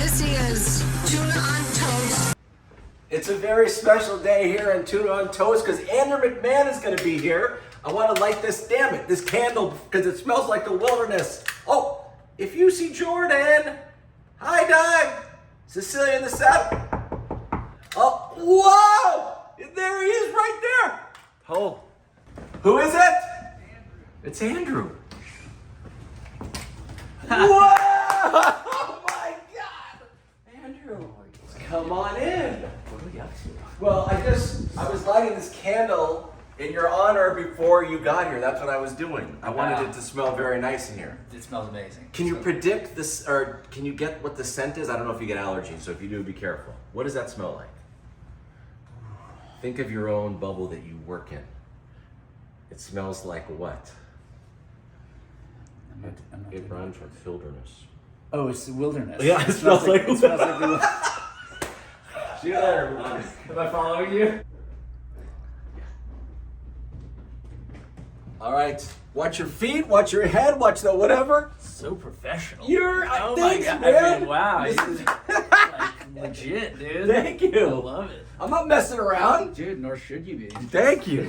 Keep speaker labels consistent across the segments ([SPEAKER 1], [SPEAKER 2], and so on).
[SPEAKER 1] This is Tuna on Toast.
[SPEAKER 2] It's a very special day here in Tuna on Toast because Andrew McMahon is going to be here. I want to light this, damn it, this candle because it smells like the wilderness. Oh, if you see Jordan, hi Doug, Cecilia in the saddle. Oh, whoa, there he is right there. Oh, who is it? It's Andrew. Whoa! Oh my God! Andrew, come on in. What are we up to? Well, I was lighting this candle in your honor before you got here. That's what I was doing. I wanted it to smell very nice in here.
[SPEAKER 3] It smells amazing.
[SPEAKER 2] Can you predict this, or can you get what the scent is? I don't know if you get allergies, so if you do, be careful. What does that smell like? Think of your own bubble that you work in. It smells like what? It rhymes with wilderness.
[SPEAKER 3] Oh, it's the wilderness.
[SPEAKER 2] Yeah, it smells like
[SPEAKER 3] it smells like the
[SPEAKER 2] See you later, everybody.
[SPEAKER 3] Am I following you?
[SPEAKER 2] All right. Watch your feet, watch your head, watch the whatever.
[SPEAKER 3] So professional.
[SPEAKER 2] Oh
[SPEAKER 3] thanks,
[SPEAKER 2] my God,
[SPEAKER 3] man.
[SPEAKER 2] man.
[SPEAKER 3] I mean, wow. This is like legit, dude.
[SPEAKER 2] Thank you.
[SPEAKER 3] I love it.
[SPEAKER 2] I'm not messing around.
[SPEAKER 3] Dude, nor should you be.
[SPEAKER 2] Thank you.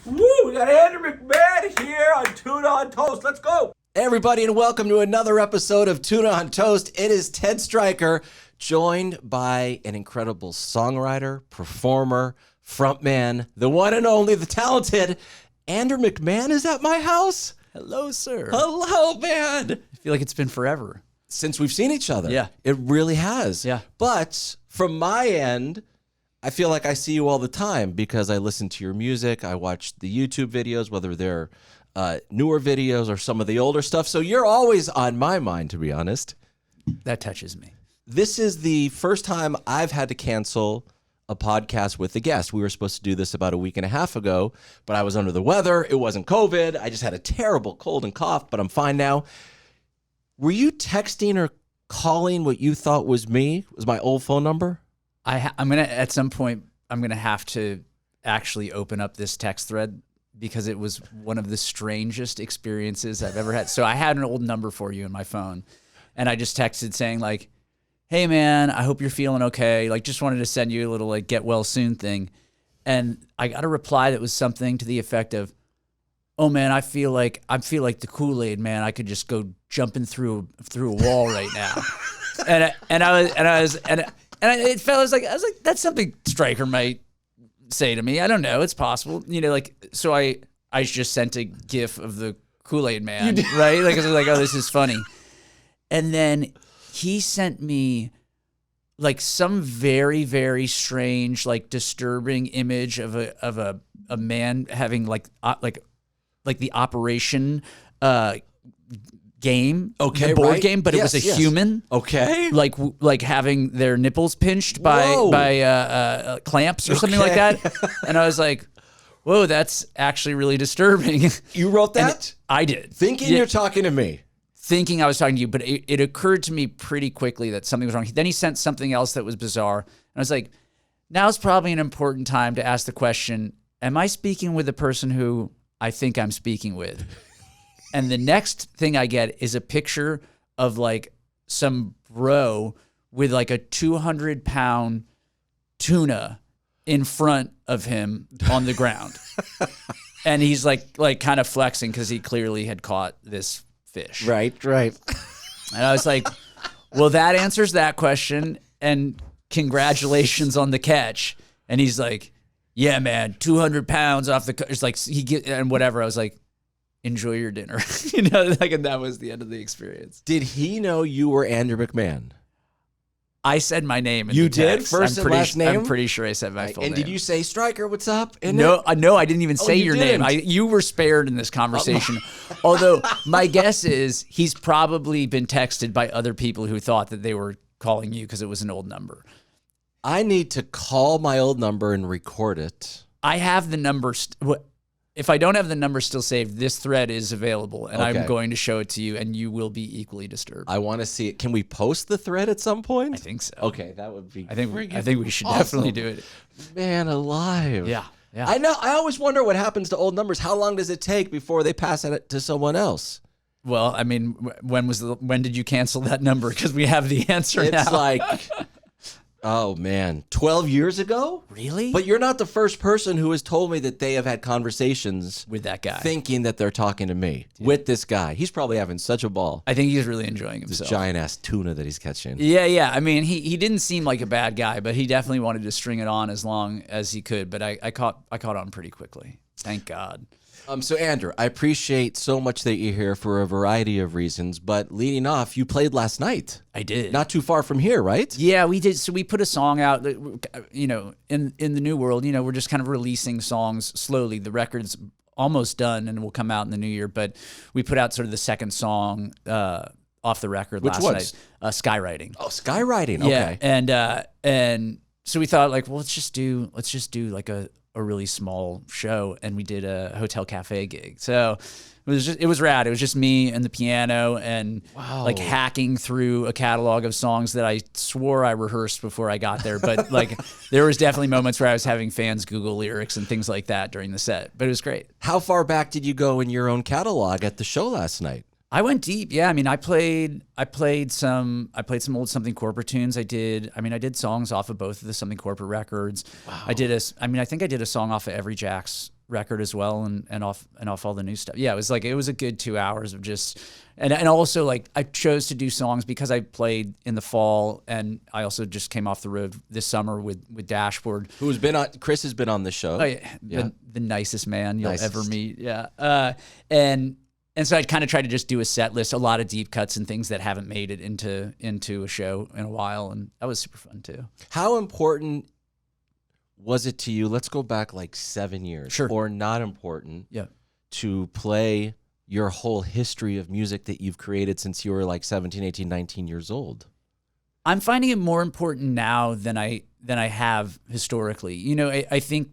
[SPEAKER 2] Woo, we got Andrew McMahon here on Tuna on Toast. Let's go. Hey everybody, and welcome to another episode of Tuna on Toast. It is Ted Stryker, joined by an incredible songwriter, performer, frontman, the one and only, the talented Andrew McMahon is at my house.
[SPEAKER 3] Hello, sir.
[SPEAKER 2] Hello, man.
[SPEAKER 3] I feel like it's been forever.
[SPEAKER 2] Since we've seen each other.
[SPEAKER 3] Yeah.
[SPEAKER 2] It really has.
[SPEAKER 3] Yeah.
[SPEAKER 2] But from my end, I feel like I see you all the time because I listen to your music. I watch the YouTube videos, whether they're newer videos or some of the older stuff. So you're always on my mind, to be honest.
[SPEAKER 3] That touches me.
[SPEAKER 2] This is the first time I've had to cancel a podcast with a guest. We were supposed to do this about a week and a half ago, but I was under the weather. It wasn't COVID. I just had a terrible cold and cough, but I'm fine now. Were you texting or calling what you thought was me? Was my old phone number?
[SPEAKER 3] I'm gonna at some point I'm gonna have to actually open up this text thread because it was one of the strangest experiences I've ever had. So I had an old number for you in my phone, and I just texted saying like, "Hey man, I hope you're feeling okay. Like, just wanted to send you a little like get well soon thing," and I got a reply that was something to the effect of, "Oh man, I feel like the Kool-Aid man. I could just go jumping through a wall right now," And it felt I was like that's something Stryker might say to me. I don't know. It's possible, Like so, I just sent a GIF of the Kool-Aid man, right? Like I was like, oh, this is funny. And then he sent me like some very very strange, like disturbing image of a man having like the Operation game,
[SPEAKER 2] okay,
[SPEAKER 3] the board
[SPEAKER 2] right?
[SPEAKER 3] game, but
[SPEAKER 2] Yes,
[SPEAKER 3] it was a
[SPEAKER 2] yes.
[SPEAKER 3] human,
[SPEAKER 2] Okay.
[SPEAKER 3] like having their nipples pinched by clamps or something like that. And I was like, whoa, that's actually really disturbing.
[SPEAKER 2] You wrote that?
[SPEAKER 3] I did.
[SPEAKER 2] Thinking you're talking to me.
[SPEAKER 3] Thinking I was talking to you, but it occurred to me pretty quickly that something was wrong. Then he sent something else that was bizarre. And I was like, now's probably an important time to ask the question, am I speaking with the person who I think I'm speaking with? And the next thing I get is a picture of like some bro with like a 200-pound tuna in front of him on the ground. And he's like kind of flexing because he clearly had caught this fish.
[SPEAKER 2] Right.
[SPEAKER 3] And I was like, well, that answers that question. And congratulations on the catch. And he's like, yeah, man, 200 pounds off the, it's like, and whatever. I was like, enjoy your dinner. And that was the end of the experience.
[SPEAKER 2] Did he know you were Andrew McMahon?
[SPEAKER 3] I said my name in
[SPEAKER 2] You
[SPEAKER 3] the
[SPEAKER 2] did?
[SPEAKER 3] text.
[SPEAKER 2] First and last name?
[SPEAKER 3] I'm pretty sure I said my full name.
[SPEAKER 2] And did you say, Stryker, what's up?
[SPEAKER 3] No, I didn't even say
[SPEAKER 2] you
[SPEAKER 3] your
[SPEAKER 2] didn't.
[SPEAKER 3] name. You were spared in this conversation. Although my guess is he's probably been texted by other people who thought that they were calling you because it was an old number.
[SPEAKER 2] I need to call my old number and record it.
[SPEAKER 3] I have the number. If I don't have the number still saved, this thread is available, and
[SPEAKER 2] Okay.
[SPEAKER 3] I'm going to show it to you, and you will be equally disturbed.
[SPEAKER 2] I want to see it. Can we post the thread at some point?
[SPEAKER 3] I think so.
[SPEAKER 2] Okay, that would be.
[SPEAKER 3] I think we should
[SPEAKER 2] awesome.
[SPEAKER 3] definitely do it.
[SPEAKER 2] Man alive.
[SPEAKER 3] Yeah.
[SPEAKER 2] I know. I always wonder what happens to old numbers. How long does it take before they pass it to someone else?
[SPEAKER 3] Well, I mean, when did you cancel that number? Because we have the answer now.
[SPEAKER 4] It's like, oh man, 12 years ago?
[SPEAKER 3] Really?
[SPEAKER 4] But you're not the first person who has told me that they have had conversations
[SPEAKER 3] with that guy,
[SPEAKER 4] thinking that they're talking to me with this guy. He's probably having such a ball.
[SPEAKER 3] I think he's really enjoying
[SPEAKER 4] This
[SPEAKER 3] himself.
[SPEAKER 4] giant ass tuna that he's catching.
[SPEAKER 3] Yeah. I mean, he didn't seem like a bad guy, but he definitely wanted to string it on as long as he could. But I caught on pretty quickly. Thank God.
[SPEAKER 4] So Andrew, I appreciate so much that you're here for a variety of reasons, but leading off, you played last night.
[SPEAKER 3] I did.
[SPEAKER 4] Not too far from here, right?
[SPEAKER 3] Yeah, we did. So we put a song out that, in the new world, we're just kind of releasing songs slowly. The record's almost done and will come out in the new year, but we put out sort of the second song off the record last night. Skywriting.
[SPEAKER 4] Oh, skywriting.
[SPEAKER 3] Yeah.
[SPEAKER 4] Okay.
[SPEAKER 3] And so we thought like, well, let's just do like a really small show, and we did a hotel cafe gig. So it was rad. It was just me and the piano and like hacking through a catalog of songs that I swore I rehearsed before I got there. But like there was definitely moments where I was having fans Google lyrics and things like that during the set. But it was great.
[SPEAKER 4] How far back did you go in your own catalog at the show last night?
[SPEAKER 3] I went deep. Yeah, I mean, I played some old Something Corporate tunes. I did songs off of both of the Something Corporate records. Wow. I think I did a song off of Every Jack's record as well, and off all the new stuff. Yeah, it was a good 2 hours of just, and also like I chose to do songs because I played in the fall, and I also just came off the road this summer with Dashboard.
[SPEAKER 4] Chris has been on the show.
[SPEAKER 3] Oh yeah. The nicest man you'll ever meet. Yeah. And so I kind of tried to just do a set list, a lot of deep cuts and things that haven't made it into a show in a while, and that was super fun too.
[SPEAKER 4] How important was it to you? Let's go back like 7 years,
[SPEAKER 3] Sure.
[SPEAKER 4] Or not important,
[SPEAKER 3] Yeah.
[SPEAKER 4] to play your whole history of music that you've created since you were like 17, 18, 19 years old?
[SPEAKER 3] I'm finding it more important now than I have historically. I think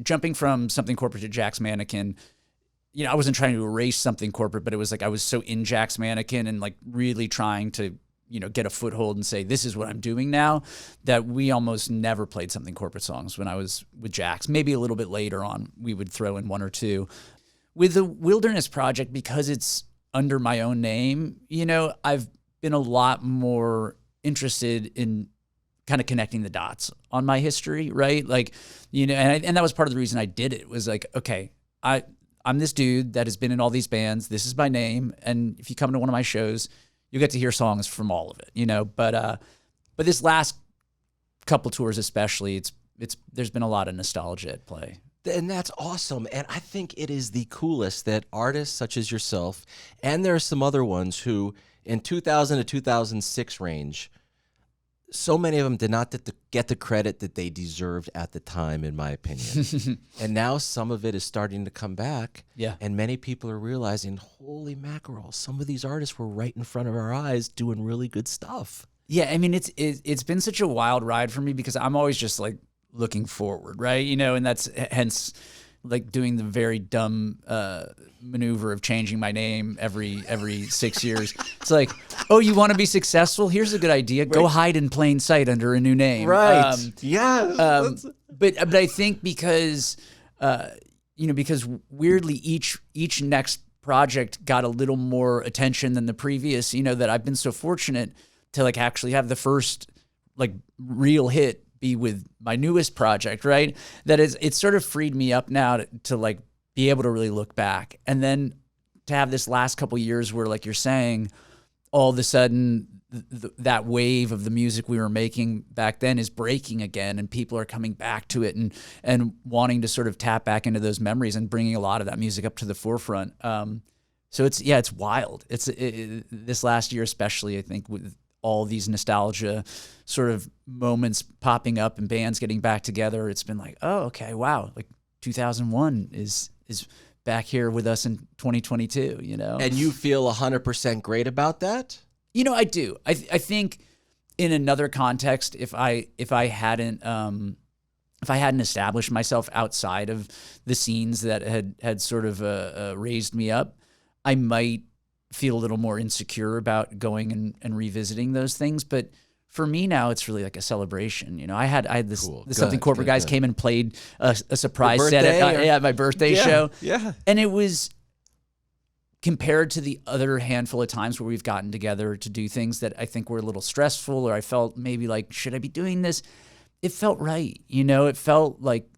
[SPEAKER 3] jumping from Something Corporate to Jack's Mannequin, I wasn't trying to erase Something Corporate, but it was like I was so in Jack's Mannequin and like really trying to, get a foothold and say, this is what I'm doing now, that we almost never played Something Corporate songs when I was with Jack's. Maybe a little bit later on, we would throw in one or two. With the Wilderness Project, because it's under my own name, I've been a lot more interested in kind of connecting the dots on my history, right? Like, and that was part of the reason I did it, was like, okay, I'm this dude that has been in all these bands. This is my name, and if you come to one of my shows, you'll get to hear songs from all of it, But this last couple tours, especially, there's been a lot of nostalgia at play,
[SPEAKER 4] and that's awesome. And I think it is the coolest that artists such as yourself, and there are some other ones who, in 2000 to 2006 range, so many of them did not get the credit that they deserved at the time, in my opinion. And now some of it is starting to come back.
[SPEAKER 3] Yeah.
[SPEAKER 4] And many people are realizing, holy mackerel, some of these artists were right in front of our eyes doing really good stuff.
[SPEAKER 3] Yeah, I mean, it's been such a wild ride for me because I'm always just like looking forward, right? And that's hence like doing the very dumb maneuver of changing my name every 6 years. It's like, oh, you want to be successful? Here's a good idea. Go hide in plain sight under a new name.
[SPEAKER 4] Right. Yes.
[SPEAKER 3] But I think because because weirdly each next project got a little more attention than the previous. That I've been so fortunate to like actually have the first like real hit be with my newest project, right? That is, it's sort of freed me up now to like be able to really look back. And then to have this last couple years where, like you're saying, all of a sudden that wave of the music we were making back then is breaking again, and people are coming back to it and wanting to sort of tap back into those memories and bringing a lot of that music up to the forefront. So it's wild. This last year especially, I think, with all these nostalgia sort of moments popping up and bands getting back together, it's been like, oh, okay, wow, like 2001 is back here with us in 2022,
[SPEAKER 4] And you feel 100% great about that?
[SPEAKER 3] I do. I think in another context, if I hadn't established myself outside of the scenes that had sort of raised me up, I might feel a little more insecure about going and revisiting those things. But for me now, it's really like a celebration. I had this
[SPEAKER 4] Cool.
[SPEAKER 3] Something Corporate guys came and played a surprise
[SPEAKER 4] Your
[SPEAKER 3] set
[SPEAKER 4] birthday,
[SPEAKER 3] at my birthday show.
[SPEAKER 4] Yeah.
[SPEAKER 3] And it was compared to the other handful of times where we've gotten together to do things that I think were a little stressful, or I felt maybe like, should I be doing this? It felt right. It felt like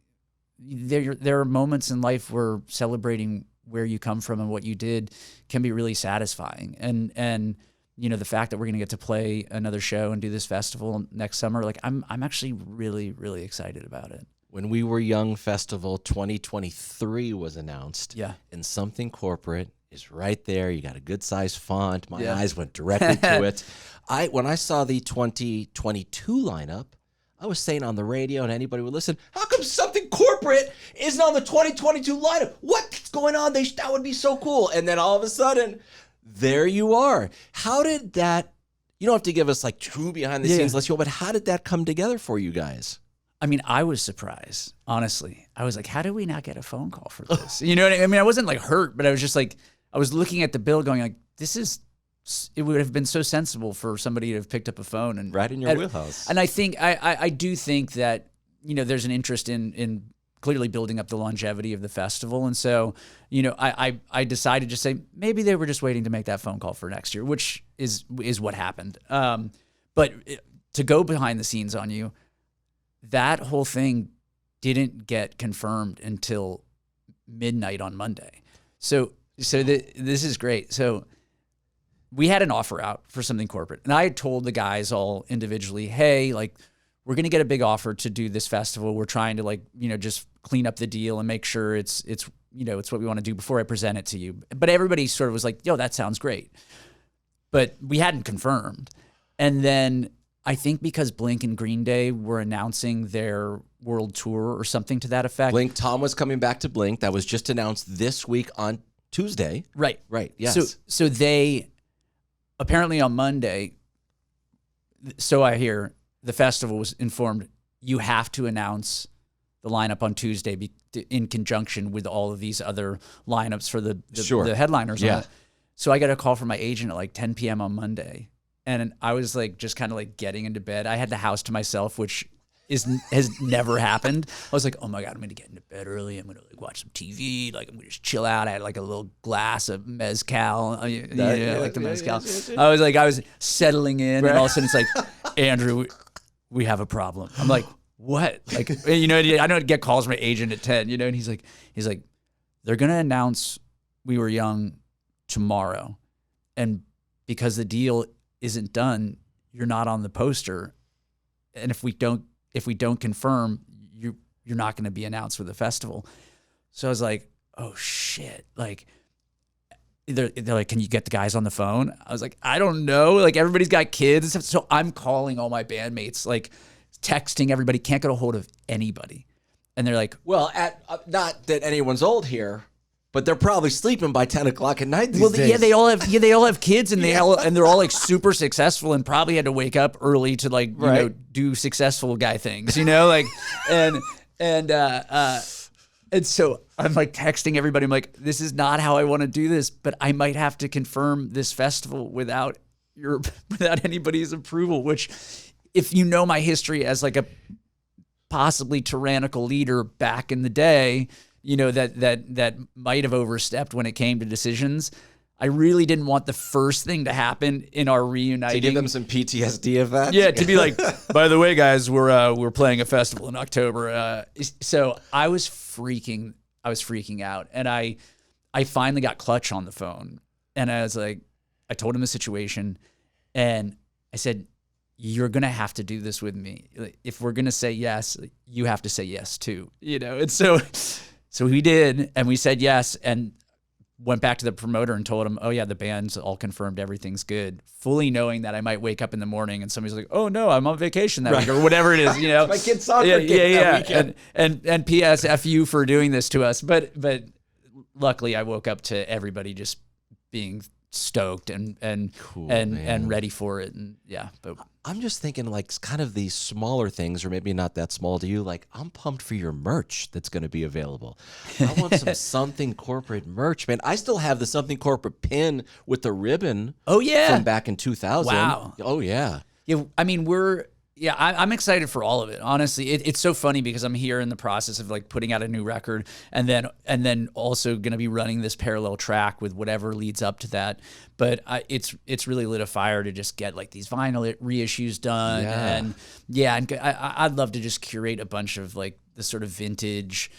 [SPEAKER 3] there are moments in life where celebrating where you come from and what you did can be really satisfying. And the fact that we're going to get to play another show and do this festival next summer, like I'm actually really, really excited about it.
[SPEAKER 4] When We Were Young Festival 2023 was announced.
[SPEAKER 3] Yeah.
[SPEAKER 4] And something corporate is right there. You got a good size font. My eyes went directly to it. When I saw the 2022 lineup, I was saying on the radio, and anybody would listen, how come something corporate isn't on the 2022 lineup? What's going on? That would be so cool. And then all of a sudden, there you are. How did that, you don't have to give us like true behind the scenes, let's go, but how did that come together for you guys?
[SPEAKER 3] I mean, I was surprised, honestly. I was like, how did we not get a phone call for this? You know what I mean? I wasn't like hurt, but I was just like, I was looking at the bill going like, it would have been so sensible for somebody to have picked up a phone. And
[SPEAKER 4] right in your wheelhouse.
[SPEAKER 3] And I think, I do think that, there's an interest in clearly building up the longevity of the festival. And so, I decided to say, maybe they were just waiting to make that phone call for next year, which is what happened. But to go behind the scenes on you, that whole thing didn't get confirmed until midnight on Monday. So this is great. So we had an offer out for something corporate, and I had told the guys all individually, hey, like, we're going to get a big offer to do this festival. We're trying to just clean up the deal and make sure it's what we want to do before I present it to you. But everybody sort of was like, yo, that sounds great. But we hadn't confirmed. And then I think because Blink and Green Day were announcing their world tour or something to that effect.
[SPEAKER 4] Tom was coming back to Blink. That was just announced this week on Tuesday.
[SPEAKER 3] Right.
[SPEAKER 4] Yes.
[SPEAKER 3] So they apparently on Monday, so I hear, the festival was informed, you have to announce the lineup on Tuesday in conjunction with all of these other lineups for the headliners.
[SPEAKER 4] Yeah.
[SPEAKER 3] So I got a call from my agent at like 10 p.m. on Monday. And I was like, just kind of like getting into bed. I had the house to myself, which has never happened. I was like, oh my God, I'm going to get into bed early. I'm going to like watch some TV. Like I'm going to just chill out. I had like a little glass of mezcal. Like the mezcal. I was settling in, and all of a sudden it's like, Andrew, we have a problem. I'm like, what? Like, I don't get calls from my agent at 10, and he's like, they're going to announce We Were Young tomorrow. And because the deal isn't done, you're not on the poster. And if we don't confirm, you're not going to be announced for the festival. So I was like, oh shit. Like, they're like, can you get the guys on the phone? I was like, I don't know. Like, everybody's got kids and stuff. So I'm calling all my bandmates, like texting everybody, can't get a hold of anybody. And they're like,
[SPEAKER 4] well, not that anyone's old here, but they're probably sleeping by 10 o'clock at night these days.
[SPEAKER 3] Yeah, they all have kids, and they're all like super successful, and probably had to wake up early to like do successful guy things, like and so I'm like texting everybody. I'm like, this is not how I want to do this, but I might have to confirm this festival without anybody's approval. Which, if you know my history as like a possibly tyrannical leader back in the day, that might have overstepped when it came to decisions. I really didn't want the first thing to happen in our reuniting.
[SPEAKER 4] To give them some PTSD of that?
[SPEAKER 3] Yeah, to be like, by the way, guys, we're playing a festival in October. So I was freaking out. And I finally got Clutch on the phone. And I was like, I told him the situation. And I said, you're going to have to do this with me. If we're going to say yes, you have to say yes too. And so we did, and we said yes, and went back to the promoter and told him, oh yeah, the band's all confirmed, everything's good, fully knowing that I might wake up in the morning and somebody's like, oh no, I'm on vacation that week, or whatever it is,
[SPEAKER 4] My kid's soccer game that weekend.
[SPEAKER 3] And P.S. F you for doing this to us. But luckily I woke up to everybody just being stoked and ready for it. And yeah, but
[SPEAKER 4] I'm just thinking like kind of these smaller things, or maybe not that small to you. Like, I'm pumped for your merch that's going to be available. I want some Something Corporate merch, man. I still have the Something Corporate pin with the ribbon.
[SPEAKER 3] Oh yeah,
[SPEAKER 4] from back in 2000.
[SPEAKER 3] Wow.
[SPEAKER 4] Oh yeah.
[SPEAKER 3] Yeah. I mean, Yeah, I'm excited for all of it. Honestly, it's so funny because I'm here in the process of like putting out a new record, and then also going to be running this parallel track with whatever leads up to that. But it's really lit a fire to just get like these vinyl reissues done, and I'd love to just curate a bunch of like the sort of vintage,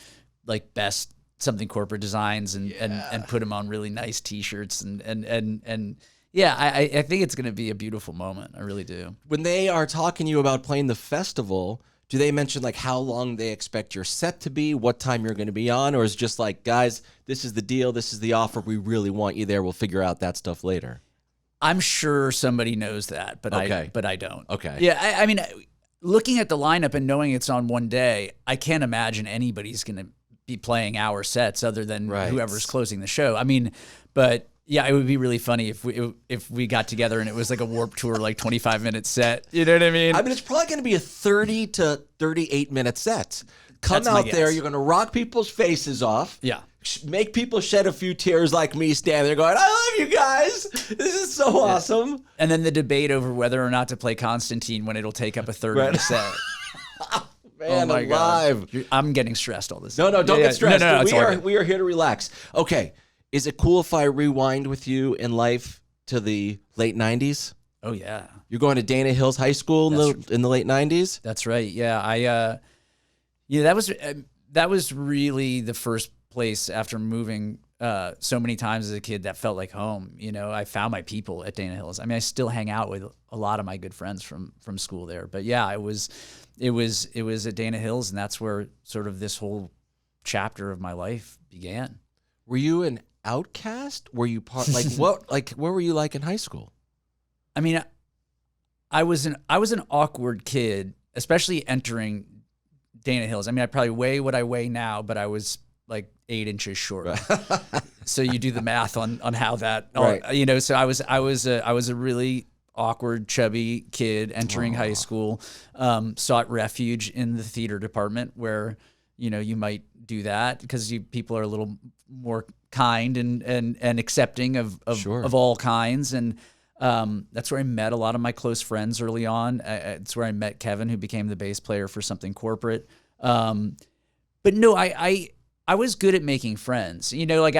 [SPEAKER 3] like best something corporate designs and put them on really nice T-shirts and. Yeah, I think it's going to be a beautiful moment. I really do.
[SPEAKER 4] When they are talking to you about playing the festival, do they mention like how long they expect your set to be, what time you're going to be on, or is it just like, guys, this is the deal, this is the offer, we really want you there, we'll figure out that stuff later?
[SPEAKER 3] I'm sure somebody knows that, but
[SPEAKER 4] okay.
[SPEAKER 3] I don't.
[SPEAKER 4] Okay.
[SPEAKER 3] Yeah, I mean, looking at the lineup and knowing it's on one day, I can't imagine anybody's going to be playing hour sets other than whoever's closing the show. I mean, but yeah, it would be really funny if we got together and it was like a Warped Tour, like 25-minute set. You know what I mean?
[SPEAKER 4] I mean, it's probably going to be a 30 to 38-minute set. Come
[SPEAKER 3] That's my
[SPEAKER 4] out there,
[SPEAKER 3] guess.
[SPEAKER 4] you're going to rock people's faces off.
[SPEAKER 3] Yeah.
[SPEAKER 4] Make people shed a few tears like me standing there going, I love you guys. This is so awesome.
[SPEAKER 3] And then the debate over whether or not to play Constantine when it'll take up a third of the set.
[SPEAKER 4] Man,
[SPEAKER 3] oh my
[SPEAKER 4] alive.
[SPEAKER 3] God. I'm getting stressed all this.
[SPEAKER 4] No, don't get stressed.
[SPEAKER 3] No,
[SPEAKER 4] we are here to relax. Okay. Is it cool if I rewind with you in life to the late 90s?
[SPEAKER 3] Oh, yeah.
[SPEAKER 4] You're going to Dana Hills High School in the late 90s?
[SPEAKER 3] That's right. Yeah, that was really the first place after moving so many times as a kid that felt like home. You know, I found my people at Dana Hills. I mean, I still hang out with a lot of my good friends from school there. But yeah, it was at Dana Hills, and that's where sort of this whole chapter of my life began.
[SPEAKER 4] Were you an outcast? Were you part what were you like in high school?
[SPEAKER 3] I mean, I was an awkward kid, especially entering Dana Hills. I mean, I probably weigh what I weigh now, but I was like 8 inches short. So you do the math on how that, you know. So I was a really awkward, chubby kid entering high school. Sought refuge in the theater department, where you know you might do that because people are a little more kind and accepting of all kinds, and that's where I met a lot of my close friends early on. It's where I met Kevin, who became the bass player for Something Corporate. But no, I was good at making friends. You know, like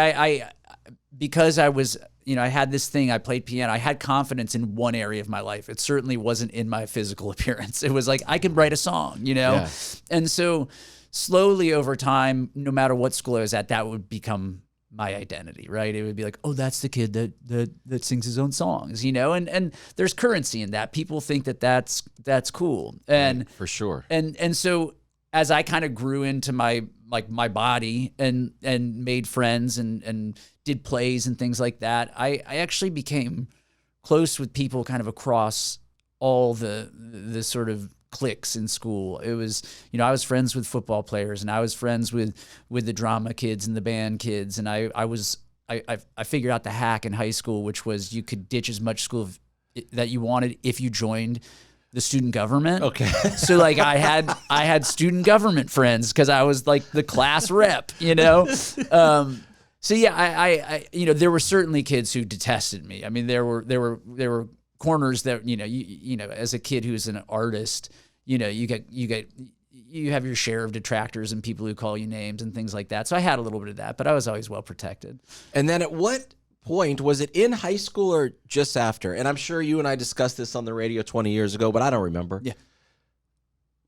[SPEAKER 3] because I was, you know, I had this thing, I played piano, I had confidence in one area of my life. It certainly wasn't in my physical appearance. It was like, I can write a song, you know? Yeah. And so slowly over time, no matter what school I was at, that would become my identity, right? It would be like, oh, that's the kid that sings his own songs, you know? And there's currency in that. People think that that's cool. And
[SPEAKER 4] right, for sure.
[SPEAKER 3] And so as I kind of grew into my body and made friends and did plays and things like that, I actually became close with people kind of across all the sort of cliques in school. It was, you know, I was friends with football players, and I was friends with the drama kids and the band kids, and I figured out the hack in high school, which was you could ditch as much school that you wanted if you joined the student government.
[SPEAKER 4] Okay.
[SPEAKER 3] So like I had student government friends because I was like the class rep, you know? So yeah, I you know, there were certainly kids who detested me. I mean, there were corners that, you know, as a kid who's an artist, you know, you have your share of detractors and people who call you names and things like that. So I had a little bit of that, but I was always well protected.
[SPEAKER 4] And then at what point, was it in high school or just after? And I'm sure you and I discussed this on the radio 20 years ago, but I don't remember.
[SPEAKER 3] Yeah.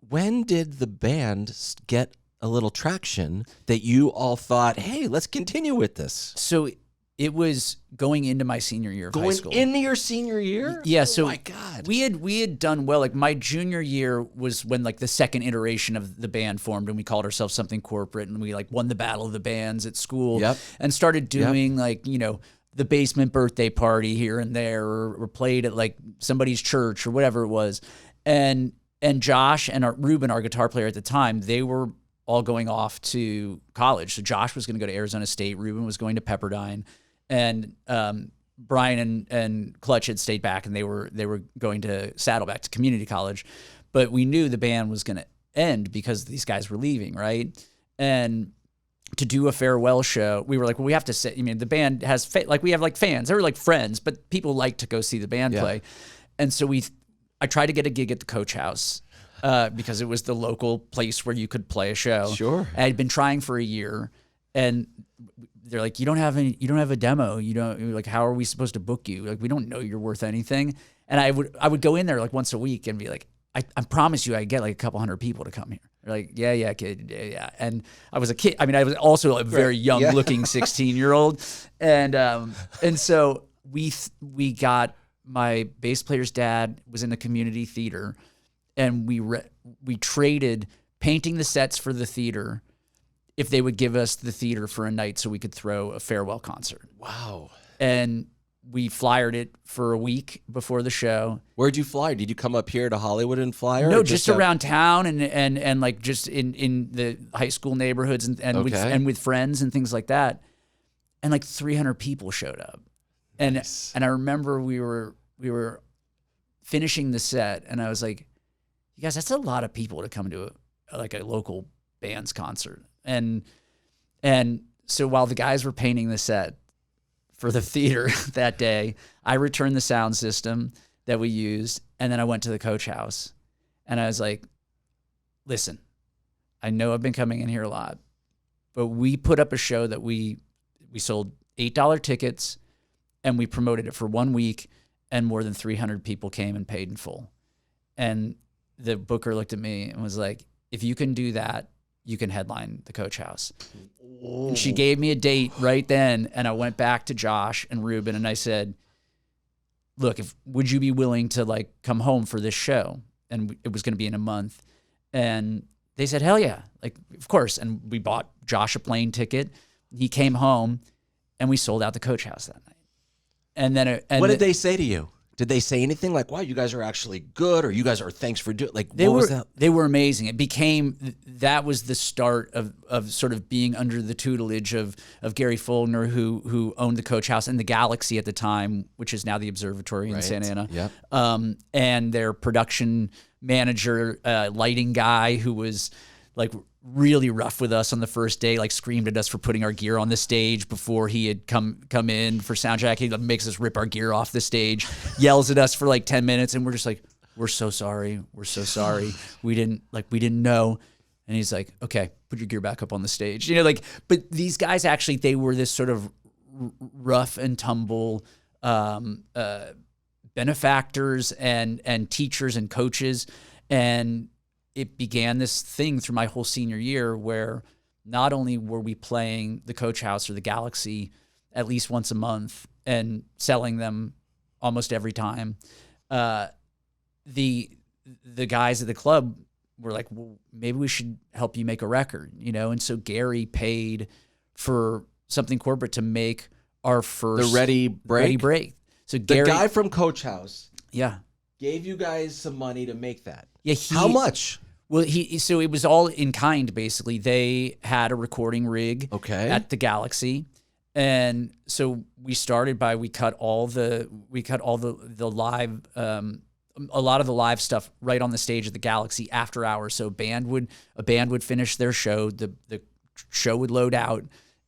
[SPEAKER 4] When did the band get a little traction that you all thought, hey, let's continue with this?
[SPEAKER 3] So it was going into my senior year of high school.
[SPEAKER 4] Going into your senior year?
[SPEAKER 3] Yeah. So
[SPEAKER 4] oh my God.
[SPEAKER 3] We had done well. Like my junior year was when like the second iteration of the band formed, and we called ourselves Something Corporate, and we like won the battle of the bands at school.
[SPEAKER 4] Yep.
[SPEAKER 3] And started doing like, you know, the basement birthday party here and there, or played at like somebody's church or whatever it was. And Josh and Ruben, our guitar player at the time, they were all going off to college. So Josh was going to go to Arizona State. Ruben was going to Pepperdine. And Brian and Clutch had stayed back, and they were going to Saddleback to community college. But we knew the band was going to end because these guys were leaving, right? And to do a farewell show, we were like, well, we have to say, I mean, the band has, like, we have like fans. They were like friends, but people like to go see the band play. And so we I tried to get a gig at the Coachhouse because it was the local place where you could play a show.
[SPEAKER 4] Sure.
[SPEAKER 3] I had been trying for a year, and they're like, you don't have a demo. You don't, like, how are we supposed to book you? Like, we don't know you're worth anything. And I would go in there like once a week and be like, I promise you I get like a couple hundred people to come here. They're like, yeah, kid, yeah. And I was a kid. I mean, I was also a very young looking 16-year-old. And so we got, my bass player's dad was in the community theater, and we traded painting the sets for the theater if they would give us the theater for a night so we could throw a farewell concert.
[SPEAKER 4] Wow.
[SPEAKER 3] And we flyered it for a week before the show.
[SPEAKER 4] Where'd you fly? Did you come up here to Hollywood and flyer?
[SPEAKER 3] No, just around town and like just in the high school neighborhoods and with friends and things like that. And like 300 people showed up. And
[SPEAKER 4] Nice.
[SPEAKER 3] and I remember we were finishing the set, and I was like, you guys, that's a lot of people to come to a local band's concert. And so while the guys were painting the set for the theater that day, I returned the sound system that we used, and then I went to the Coachhouse, and I was like, listen, I know I've been coming in here a lot, but we put up a show that we sold $8 tickets, and we promoted it for 1 week, and more than 300 people came and paid in full. And the booker looked at me and was like, if you can do that, you can headline the Coachhouse. And she gave me a date right then, and I went back to Josh and Ruben, and I said, look, would you be willing to like come home for this show? And it was going to be in a month. And they said, hell yeah, like, of course. And we bought Josh a plane ticket. He came home, and we sold out the Coachhouse that night. And then
[SPEAKER 4] what did they say to you? Did they say anything like, wow, you guys are actually good, or you guys are, thanks for doing, like, what was that?
[SPEAKER 3] They were amazing. It became, that was the start of sort of being under the tutelage of Gary Fulgner, who owned the Coachhouse and the Galaxy at the time, which is now the Observatory in Santa Ana.
[SPEAKER 4] Yep.
[SPEAKER 3] And their production manager, lighting guy, who was like really rough with us on the first day, like screamed at us for putting our gear on the stage before he had come in for sound check. He makes us rip our gear off the stage, yells at us for like 10 minutes, and we're just like, we're so sorry. We're so sorry. We didn't know. And he's like, okay, put your gear back up on the stage. You know, like, but these guys actually, they were this sort of rough and tumble benefactors and teachers and coaches. And it began this thing through my whole senior year where not only were we playing the Coachhouse or the Galaxy at least once a month and selling them almost every time, the guys at the club were like, well, maybe we should help you make a record, you know? And so Gary paid for Something Corporate to make our first
[SPEAKER 4] The Ready Break.
[SPEAKER 3] So
[SPEAKER 4] The
[SPEAKER 3] Gary,
[SPEAKER 4] guy from Coachhouse
[SPEAKER 3] yeah,
[SPEAKER 4] gave you guys some money to make that.
[SPEAKER 3] yeah.
[SPEAKER 4] How much?
[SPEAKER 3] Well, so it was all in kind, basically. They had a recording rig at the Galaxy. And so we started by, we cut all the live, a lot of the live stuff right on the stage at the Galaxy after hours. So a band would finish their show, the show would load out,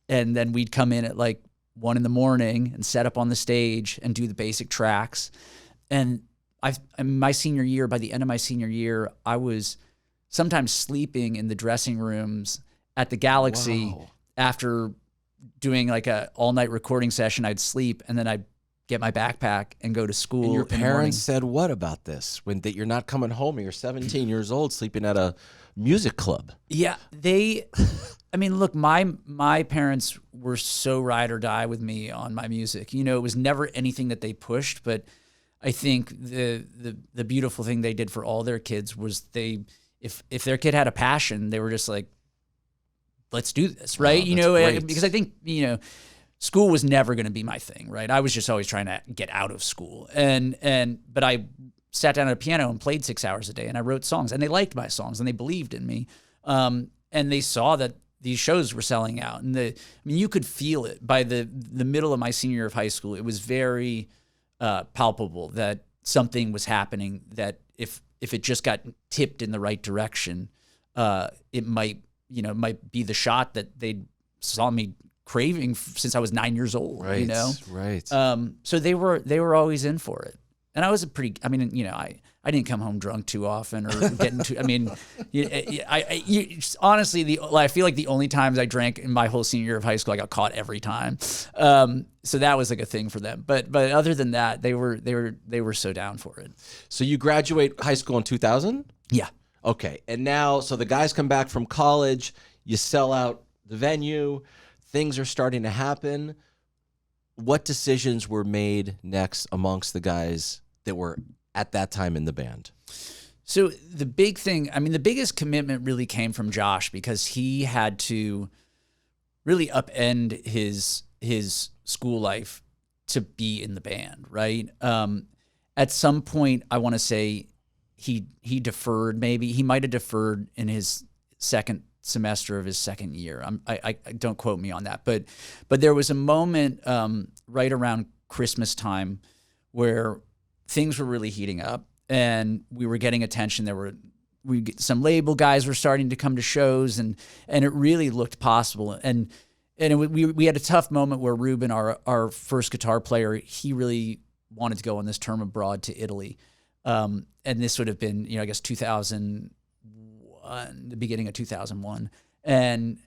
[SPEAKER 3] and then we'd come in at like 1 a.m. and set up on the stage and do the basic tracks. And my senior year, by the end of my senior year, I was sometimes sleeping in the dressing rooms at the Galaxy.
[SPEAKER 4] Wow.
[SPEAKER 3] After doing like a all-night recording session. I'd sleep, and then I'd get my backpack and go to school.
[SPEAKER 4] And your
[SPEAKER 3] in the morning.
[SPEAKER 4] parents said what about this? When that you're not coming home and you're 17 years old sleeping at a music club.
[SPEAKER 3] Yeah, I mean, look, my parents were so ride or die with me on my music. You know, it was never anything that they pushed, but I think the beautiful thing they did for all their kids was if their kid had a passion, they were just like, let's do this, right?
[SPEAKER 4] Wow,
[SPEAKER 3] you know,
[SPEAKER 4] great.
[SPEAKER 3] because I think, you know, school was never going to be my thing, right? I was just always trying to get out of school. But I sat down at a piano and played 6 hours a day, and I wrote songs, and they liked my songs, and they believed in me. And they saw that these shows were selling out. And you could feel it by the middle of my senior year of high school. It was very palpable that something was happening, that if it just got tipped in the right direction, it might be the shot that they saw me craving since I was 9 years old.
[SPEAKER 4] Right,
[SPEAKER 3] you know,
[SPEAKER 4] right.
[SPEAKER 3] So they were always in for it. and I was I didn't come home drunk too often or get into, honestly, I feel like the only times I drank in my whole senior year of high school, I got caught every time. So that was like a thing for them. But other than that, they were so down for it.
[SPEAKER 4] So you graduate high school in 2000?
[SPEAKER 3] Yeah.
[SPEAKER 4] Okay. And now, so the guys come back from college, you sell out the venue, things are starting to happen. What decisions were made next amongst the guys that were at that time in the band?
[SPEAKER 3] So the big thing, the biggest commitment really came from Josh, because he had to really upend his school life to be in the band, right? At some point, I want to say he deferred. Maybe he might have deferred in his second semester of his second year. I don't quote me on that, but there was a moment right around Christmas time where things were really heating up and we were getting attention. Some label guys were starting to come to shows, and it really looked possible. And we had a tough moment where Ruben, our first guitar player, he really wanted to go on this term abroad to Italy. And this would have been, I guess 2001, the beginning of 2001. And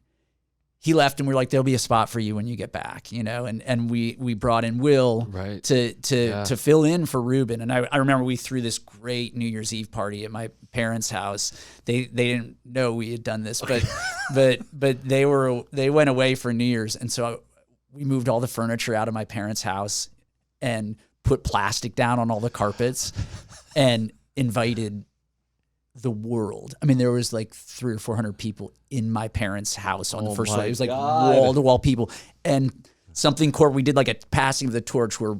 [SPEAKER 3] he left, and we were like, there'll be a spot for you when you get back, and we brought in Will to fill in for Ruben. And I remember we threw this great New Year's Eve party at my parents' house. They didn't know we had done this, but they went away for New Year's. And so we moved all the furniture out of my parents' house and put plastic down on all the carpets and invited the world. There was like 300 or 400 people in my parents' house on the first flight. It was like wall to wall people. And we did like a passing of the torch where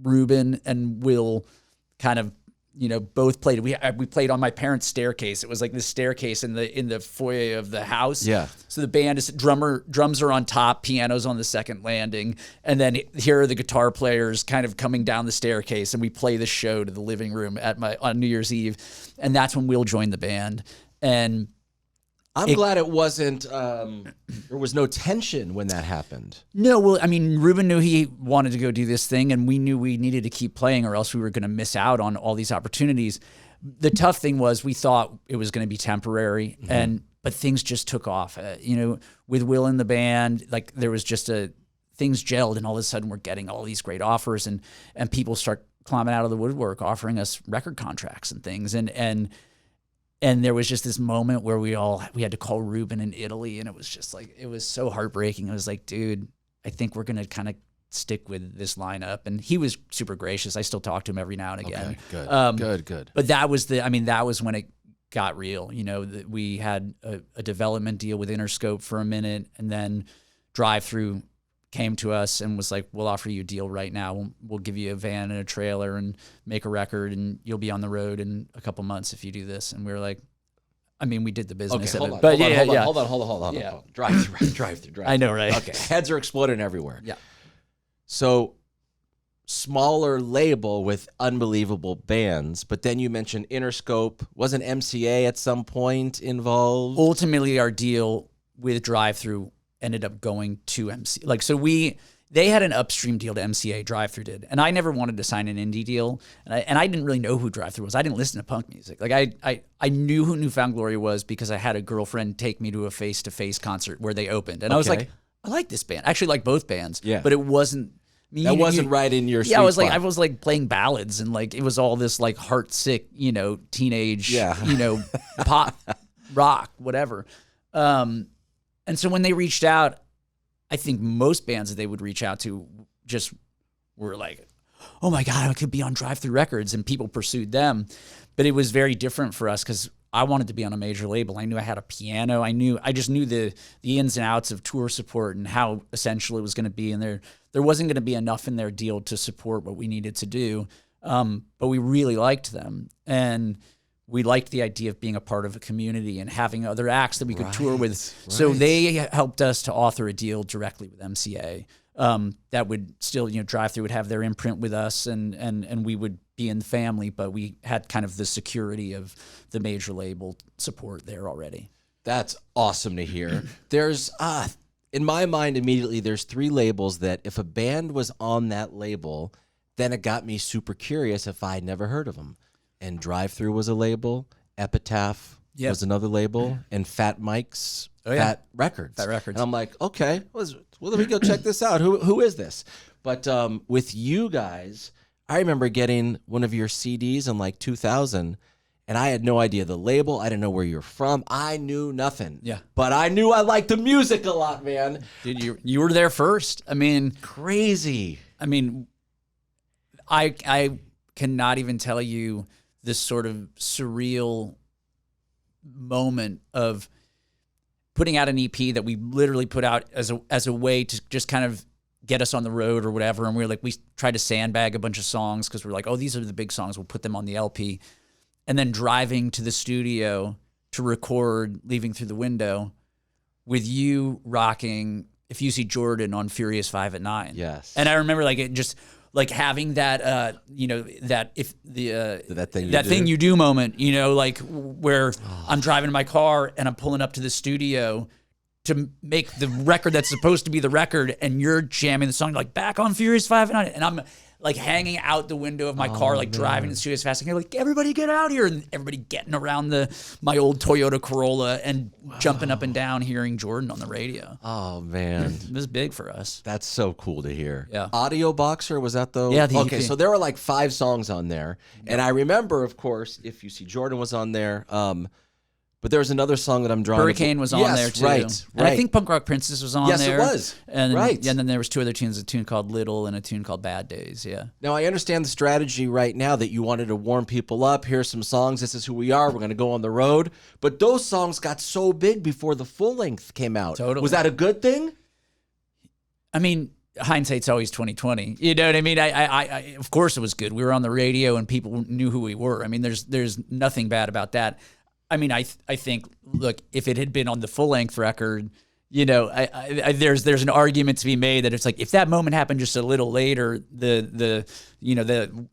[SPEAKER 3] Ruben and Will kind of, both played. We played on my parents' staircase. It was like this staircase in the foyer of the house.
[SPEAKER 4] Yeah.
[SPEAKER 3] So the band is drums are on top, piano's on the second landing, and then here are the guitar players kind of coming down the staircase, and we play the show to the living room on New Year's Eve, and that's when Will joined the band. And
[SPEAKER 4] I'm glad it wasn't, there was no tension when that happened.
[SPEAKER 3] No, well, Ruben knew he wanted to go do this thing, and we knew we needed to keep playing or else we were going to miss out on all these opportunities. The tough thing was we thought it was going to be temporary, but things just took off. With Will in the band, like there was just things gelled, and all of a sudden we're getting all these great offers, and people start climbing out of the woodwork offering us record contracts and things, and there was just this moment where we had to call Ruben in Italy, and it was just like, it was so heartbreaking. It was like, dude, I think we're going to kind of stick with this lineup. And he was super gracious. I still talk to him every now and again.
[SPEAKER 4] Okay, good.
[SPEAKER 3] But that was that was when it got real. We had a development deal with Interscope for a minute, and then Drive-Thru came to us and was like, we'll offer you a deal right now. We'll give you a van and a trailer and make a record, and you'll be on the road in a couple months if you do this. And we were like, we did the business of it. But
[SPEAKER 4] hold on. Drive-Thru.
[SPEAKER 3] I know, right?
[SPEAKER 4] Okay. Heads are exploding everywhere.
[SPEAKER 3] Yeah.
[SPEAKER 4] So smaller label with unbelievable bands, but then you mentioned Interscope. Wasn't MCA at some point involved?
[SPEAKER 3] Ultimately, our deal with Drive-Thru ended up going to MCA. They had an upstream deal to MCA, Drive-Thru did, and I never wanted to sign an indie deal, and I didn't really know who Drive-Thru was. I didn't listen to punk music. Like I knew who New Found Glory was because I had a girlfriend take me to a face-to-face concert where they opened, and I was like, I like this band. I actually like both bands, but it wasn't.
[SPEAKER 4] That wasn't right in your.
[SPEAKER 3] Yeah, I was like playing ballads, and like it was all this like heart sick, teenage, pop, rock, whatever. And so when they reached out, I think most bands that they would reach out to just were like, oh my God, I could be on Drive-Thru Records, and people pursued them. But it was very different for us because I wanted to be on a major label. I knew I had a piano. I just knew the ins and outs of tour support and how essential it was going to be. And there wasn't going to be enough in their deal to support what we needed to do. But we really liked them. And we liked the idea of being a part of a community and having other acts that we could tour with. So they helped us to author a deal directly with MCA that would still, Drive-Thru would have their imprint with us, and we would be in the family, but we had kind of the security of the major label support there already.
[SPEAKER 4] That's awesome to hear. There's, in my mind immediately, there's three labels that if a band was on that label then it got me super curious if I had never heard of them. And Drive-Thru was a label, Epitaph was another label, and Fat Mike's Fat Records.
[SPEAKER 3] Fat Records.
[SPEAKER 4] And I'm like, okay, well, let me go check this out. Who is this? But with you guys, I remember getting one of your CDs in like 2000, and I had no idea the label. I didn't know where you're from. I knew nothing.
[SPEAKER 3] Yeah.
[SPEAKER 4] But I knew I liked the music a lot, man.
[SPEAKER 3] Dude, you were there first. I mean,
[SPEAKER 4] Crazy.
[SPEAKER 3] I mean, I cannot even tell you this sort of surreal moment of putting out an EP that we literally put out as a way to just kind of get us on the road or whatever. And we tried to sandbag a bunch of songs because we're like, oh, these are the big songs. We'll put them on the LP. And then driving to the studio to record Leaving Through the Window with you rocking If You See Jordan on Furious 5 at 9.
[SPEAKER 4] Yes.
[SPEAKER 3] And I remember like it just like having that that if the
[SPEAKER 4] that
[SPEAKER 3] thing you do moment, like where I'm driving in my car and I'm pulling up to the studio to make the record that's supposed to be the record, and you're jamming the song like back on Furious 5 at 9, and I'm like hanging out the window of my car, like driving the studio as fast as I can, like, everybody get out here, and everybody getting around my old Toyota Corolla and jumping up and down, hearing Jordan on the radio.
[SPEAKER 4] Oh man,
[SPEAKER 3] It was big for us.
[SPEAKER 4] that's so cool to hear.
[SPEAKER 3] Yeah.
[SPEAKER 4] Audio Boxer, was that the?
[SPEAKER 3] Yeah, the
[SPEAKER 4] Okay,
[SPEAKER 3] EP.
[SPEAKER 4] so there were like 5 songs on there, and I remember, of course, If You See Jordan was on there. But there was another song that I'm drawing.
[SPEAKER 3] Hurricane was on there too.
[SPEAKER 4] Right.
[SPEAKER 3] And I think Punk Rock Princess was on there.
[SPEAKER 4] Yes, it was.
[SPEAKER 3] And
[SPEAKER 4] Right.
[SPEAKER 3] Yeah, and then there was 2 other tunes, a tune called Little and a tune called Bad Days. Yeah.
[SPEAKER 4] Now, I understand the strategy right now that you wanted to warm people up. Here's some songs. This is who we are. We're going to go on the road. But those songs got so big before the full length came out.
[SPEAKER 3] Totally.
[SPEAKER 4] Was that a good thing?
[SPEAKER 3] I mean, hindsight's always 20/20. You know what I mean? I of course it was good. We were on the radio and people knew who we were. I mean, there's nothing bad about that. I mean, I think, look, if it had been on the full length record, there's an argument to be made that it's like if that moment happened just a little later, the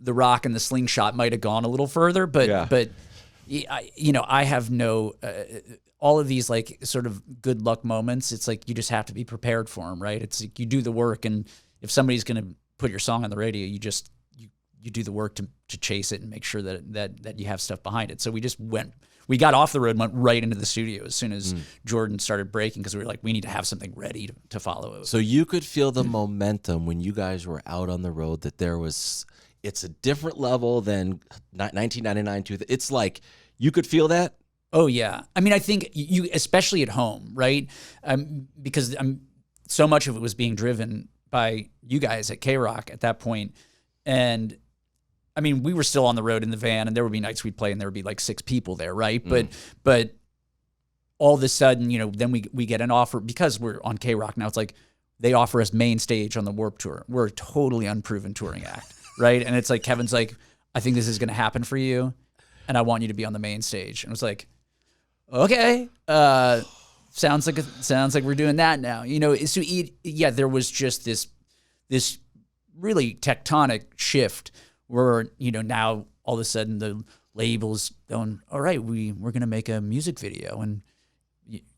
[SPEAKER 3] rock and the slingshot might have gone a little further. But I have no all of these like sort of good luck moments. It's like you just have to be prepared for them, right? It's like you do the work, and if somebody's going to put your song on the radio, you do the work to chase it and make sure that you have stuff behind it. So we got off the road and went right into the studio as soon as Jordan started breaking, because we were like, we need to have something ready to follow it.
[SPEAKER 4] So you could feel the momentum when you guys were out on the road, that it's a different level than 1999. It's like, you could feel that?
[SPEAKER 3] Oh, yeah. I mean, I think you, especially at home, right? Because so much of it was being driven by you guys at K-Rock at that point. And I mean, we were still on the road in the van, and there would be nights we'd play and there would be like 6 people there, right? But all of a sudden, then we get an offer, because we're on K-Rock now. It's like they offer us main stage on the Warped Tour. We're a totally unproven touring act, right? And it's like Kevin's like, I think this is going to happen for you, and I want you to be on the main stage. And it was like, okay, sounds like we're doing that now. So there was just this really tectonic shift where, now all of a sudden the label's going, all right, we're going to make a music video, and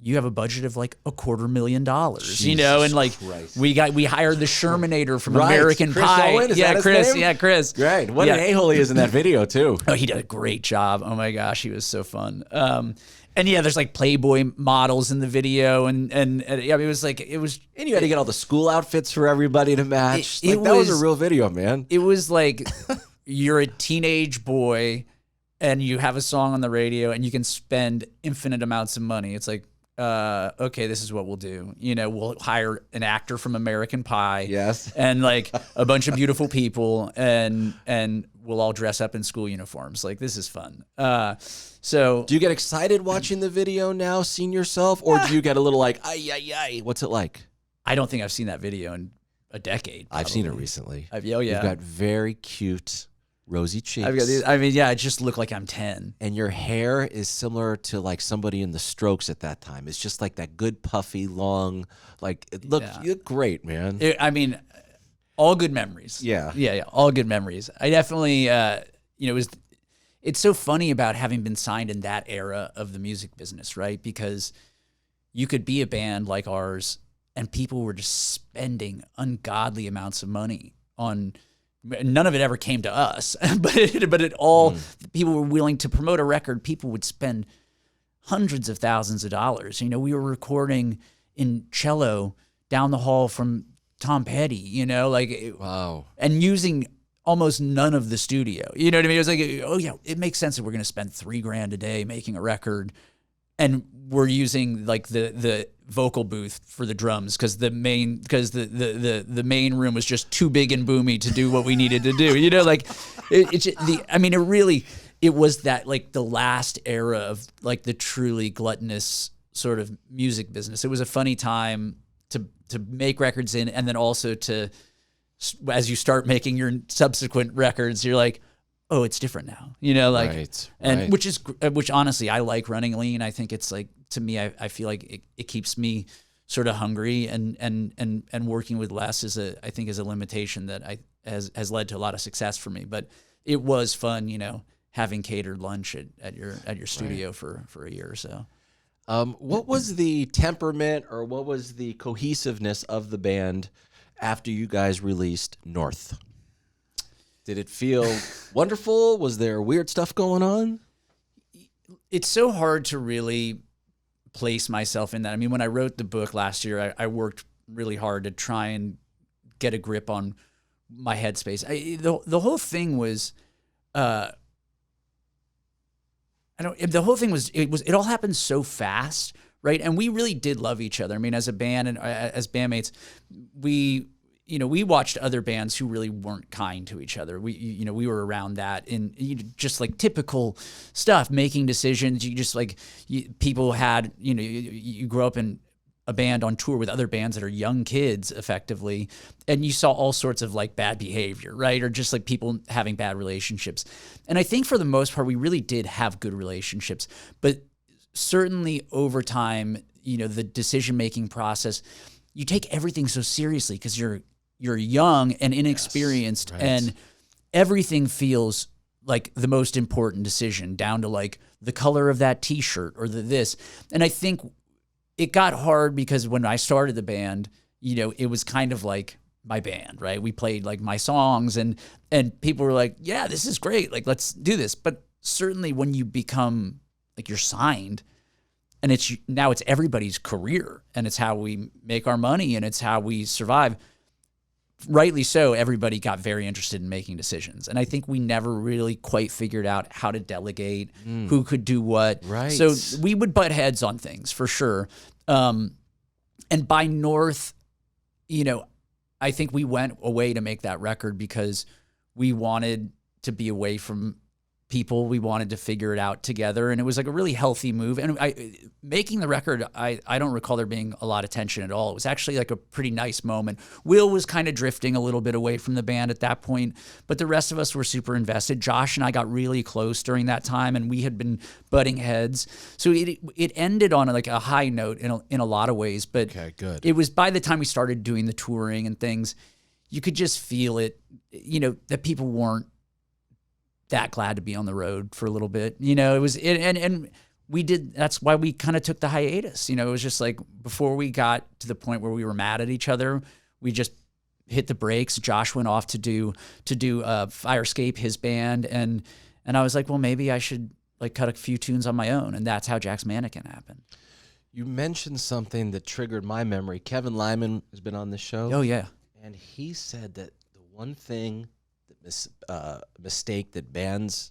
[SPEAKER 3] you have a budget of like $250,000, and like
[SPEAKER 4] Christ.
[SPEAKER 3] we hired the Shermanator from
[SPEAKER 4] Right.
[SPEAKER 3] American
[SPEAKER 4] Chris
[SPEAKER 3] Pie.
[SPEAKER 4] Owen, is that his
[SPEAKER 3] Chris.
[SPEAKER 4] name?
[SPEAKER 3] Yeah, Chris.
[SPEAKER 4] Great. What an a-hole he is in that video, too.
[SPEAKER 3] Oh, he did a great job. Oh my gosh, he was so fun. And yeah, there's like Playboy models in the video, and yeah, it was.
[SPEAKER 4] And you had to get all the school outfits for everybody to match.
[SPEAKER 3] It
[SPEAKER 4] that was
[SPEAKER 3] was-
[SPEAKER 4] a real video, man.
[SPEAKER 3] It was like you're a teenage boy and you have a song on the radio and you can spend infinite amounts of money. It's like, okay, this is what we'll do. We'll hire an actor from American Pie.
[SPEAKER 4] Yes.
[SPEAKER 3] And like a bunch of beautiful people, and we'll all dress up in school uniforms. Like, this is fun. So
[SPEAKER 4] Do you get excited watching the video now, seeing yourself? Or do you get a little like, ay? What's it like?
[SPEAKER 3] I don't think I've seen that video in a decade.
[SPEAKER 4] I've seen it
[SPEAKER 3] probably.
[SPEAKER 4] recently.
[SPEAKER 3] Oh, yeah.
[SPEAKER 4] You've got very cute, rosy cheeks.
[SPEAKER 3] I've got these, I mean, yeah, I just look like I'm 10.
[SPEAKER 4] And your hair is similar to like somebody in the Strokes at that time. It's just like that good, puffy, long, like you look great, man.
[SPEAKER 3] I mean, all good memories.
[SPEAKER 4] Yeah.
[SPEAKER 3] All good memories. I definitely, it's so funny about having been signed in that era of the music business, right? Because you could be a band like ours and people were just spending ungodly amounts of money on none of it ever came to us, but it all, people were willing to promote a record. People would spend hundreds of thousands of dollars. You know, we were recording in cello down the hall from Tom Petty, you know, like,
[SPEAKER 4] Wow.
[SPEAKER 3] and using almost none of the studio. You know what I mean? It was like, oh yeah, it makes sense that we're going to spend $3,000 a day making a record, and we're using like the vocal booth for the drums because the main room was just too big and boomy to do what we needed to do. You know, like it was that like the last era of like the truly gluttonous sort of music business. It was a funny time to make records in, and then also to, as you start making your subsequent records, you're like, oh, it's different now, you know, like,
[SPEAKER 4] right.
[SPEAKER 3] which honestly, I like running lean. I think it's like, to me, I feel like it keeps me sort of hungry, and working with less I think is a limitation that has led to a lot of success for me. But it was fun, you know, having catered lunch at your studio for a year or so.
[SPEAKER 4] What was the temperament, or what was the cohesiveness of the band after you guys released North? Did it feel wonderful? Was there weird stuff going on?
[SPEAKER 3] It's so hard to really place myself in that. I mean, when I wrote the book last year, I worked really hard to try and get a grip on my headspace. The whole thing was, it all happened so fast, right? And we really did love each other. I mean, as a band and as bandmates, we watched other bands who really weren't kind to each other. We were around that in just like typical stuff, making decisions. People had, you grow up in a band on tour with other bands that are young kids effectively, and you saw all sorts of like bad behavior, right? Or just like people having bad relationships. And I think for the most part, we really did have good relationships, but certainly over time, the decision-making process, you take everything so seriously because you're young and inexperienced,
[SPEAKER 4] yes, right.
[SPEAKER 3] And everything feels like the most important decision, down to like the color of that t-shirt or this. And I think it got hard because when I started the band, it was kind of like my band, right? We played like my songs, and people were like, yeah, this is great. Like, let's do this. But certainly when you become like, you're signed, and it's everybody's career, and it's how we make our money, and it's how we survive. Rightly so, everybody got very interested in making decisions. And I think we never really quite figured out how to delegate, who could do what.
[SPEAKER 4] Right.
[SPEAKER 3] So we would butt heads on things for sure. And by North, I think we went away to make that record because we wanted to be away from people. We wanted to figure it out together, and it was like a really healthy move. And making the record, I don't recall there being a lot of tension at all. It was actually like a pretty nice moment. Will was kind of drifting a little bit away from the band at that point, but the rest of us were super invested. Josh and I got really close during that time, and we had been butting heads. So it ended on like a high note in a lot of ways. But
[SPEAKER 4] okay, good. It
[SPEAKER 3] was by the time we started doing the touring and things, you could just feel it, that people weren't that glad to be on the road for a little bit. And we did, that's why we kind of took the hiatus. It was just like, before we got to the point where we were mad at each other, we just hit the brakes. Josh went off to do Firescape, his band, and I was like, well, maybe I should like cut a few tunes on my own, and that's how Jack's Mannequin happened.
[SPEAKER 4] You mentioned something that triggered my memory. Kevin Lyman has been on the show.
[SPEAKER 3] Oh yeah,
[SPEAKER 4] and he said that the one thing, mistake that bands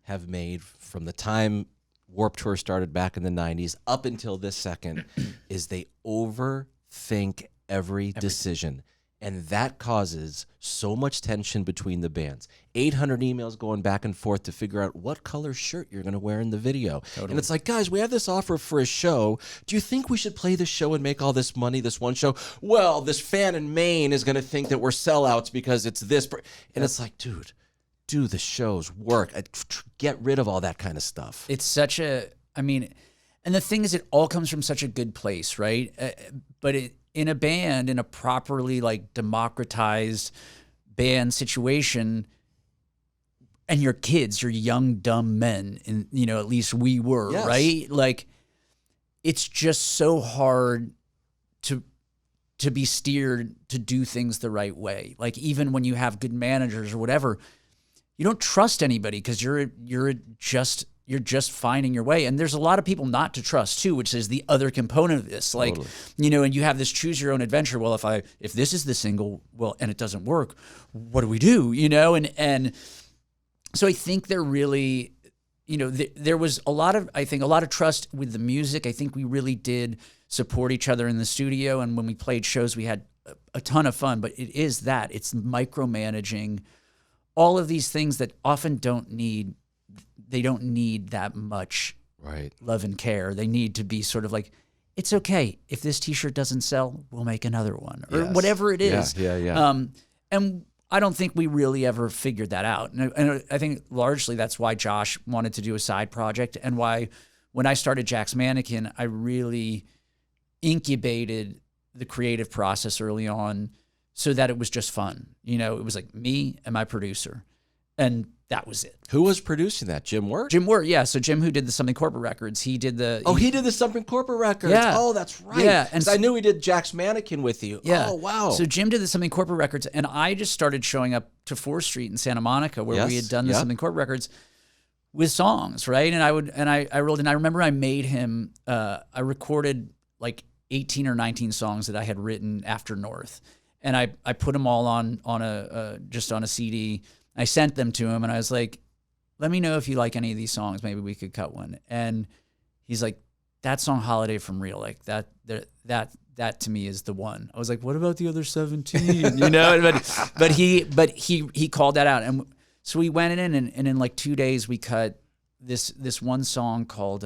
[SPEAKER 4] have made from the time Warped Tour started back in the 90s up until this second is they overthink every decision. And that causes so much tension between the bands. 800 emails going back and forth to figure out what color shirt you're going to wear in the video. Totally. And it's like, guys, we have this offer for a show. Do you think we should play this show and make all this money, this one show? Well, this fan in Maine is going to think that we're sellouts because it's this. And it's like, dude, do the shows work. Get rid of all that kind of stuff.
[SPEAKER 3] It's such a, and the thing is, it all comes from such a good place, right? But in a band, in a properly like democratized band situation, and you're kids, you're young, dumb men, and at least we were, yes. Right? Like, it's just so hard to to be steered to do things the right way. Like even when you have good managers or whatever, you don't trust anybody because you're just finding your way. And there's a lot of people not to trust too, which is the other component of this. Like, and you have this choose your own adventure. Well, if this is the single, well, and it doesn't work, what do we do? And so I think they're really, there was a lot of trust with the music. I think we really did support each other in the studio. And when we played shows, we had a ton of fun, but it's micromanaging all of these things that often don't need that much love and care. They need to be sort of like, it's okay. If this t-shirt doesn't sell, we'll make another one or whatever it is.
[SPEAKER 4] Yeah.
[SPEAKER 3] And I don't think we really ever figured that out. And I think largely that's why Josh wanted to do a side project and why when I started Jack's Mannequin, I really incubated the creative process early on so that it was just fun. It was like me and my producer, and that was it.
[SPEAKER 4] Who was producing that? Jim Wirt?
[SPEAKER 3] Jim Wirt, yeah. So Jim, who did the Something Corporate Records, he did the...
[SPEAKER 4] he did the Something Corporate Records.
[SPEAKER 3] Yeah.
[SPEAKER 4] Oh, that's right.
[SPEAKER 3] Yeah.
[SPEAKER 4] And I knew he did Jack's Mannequin with you.
[SPEAKER 3] Yeah.
[SPEAKER 4] Oh, wow.
[SPEAKER 3] So Jim did the Something Corporate Records, and I just started showing up to 4th Street in Santa Monica where we had done the Something Corporate Records with songs, right? And I rolled in. I remember I made him... I recorded like 18 or 19 songs that I had written after North. And I put them all on a CD. I sent them to him, and I was like, let me know if you like any of these songs. Maybe we could cut one. And he's like, that song Holiday from Real, like that to me is the one. I was like, what about the other 17? But he called that out. And so we went in and in like 2 days we cut this one song called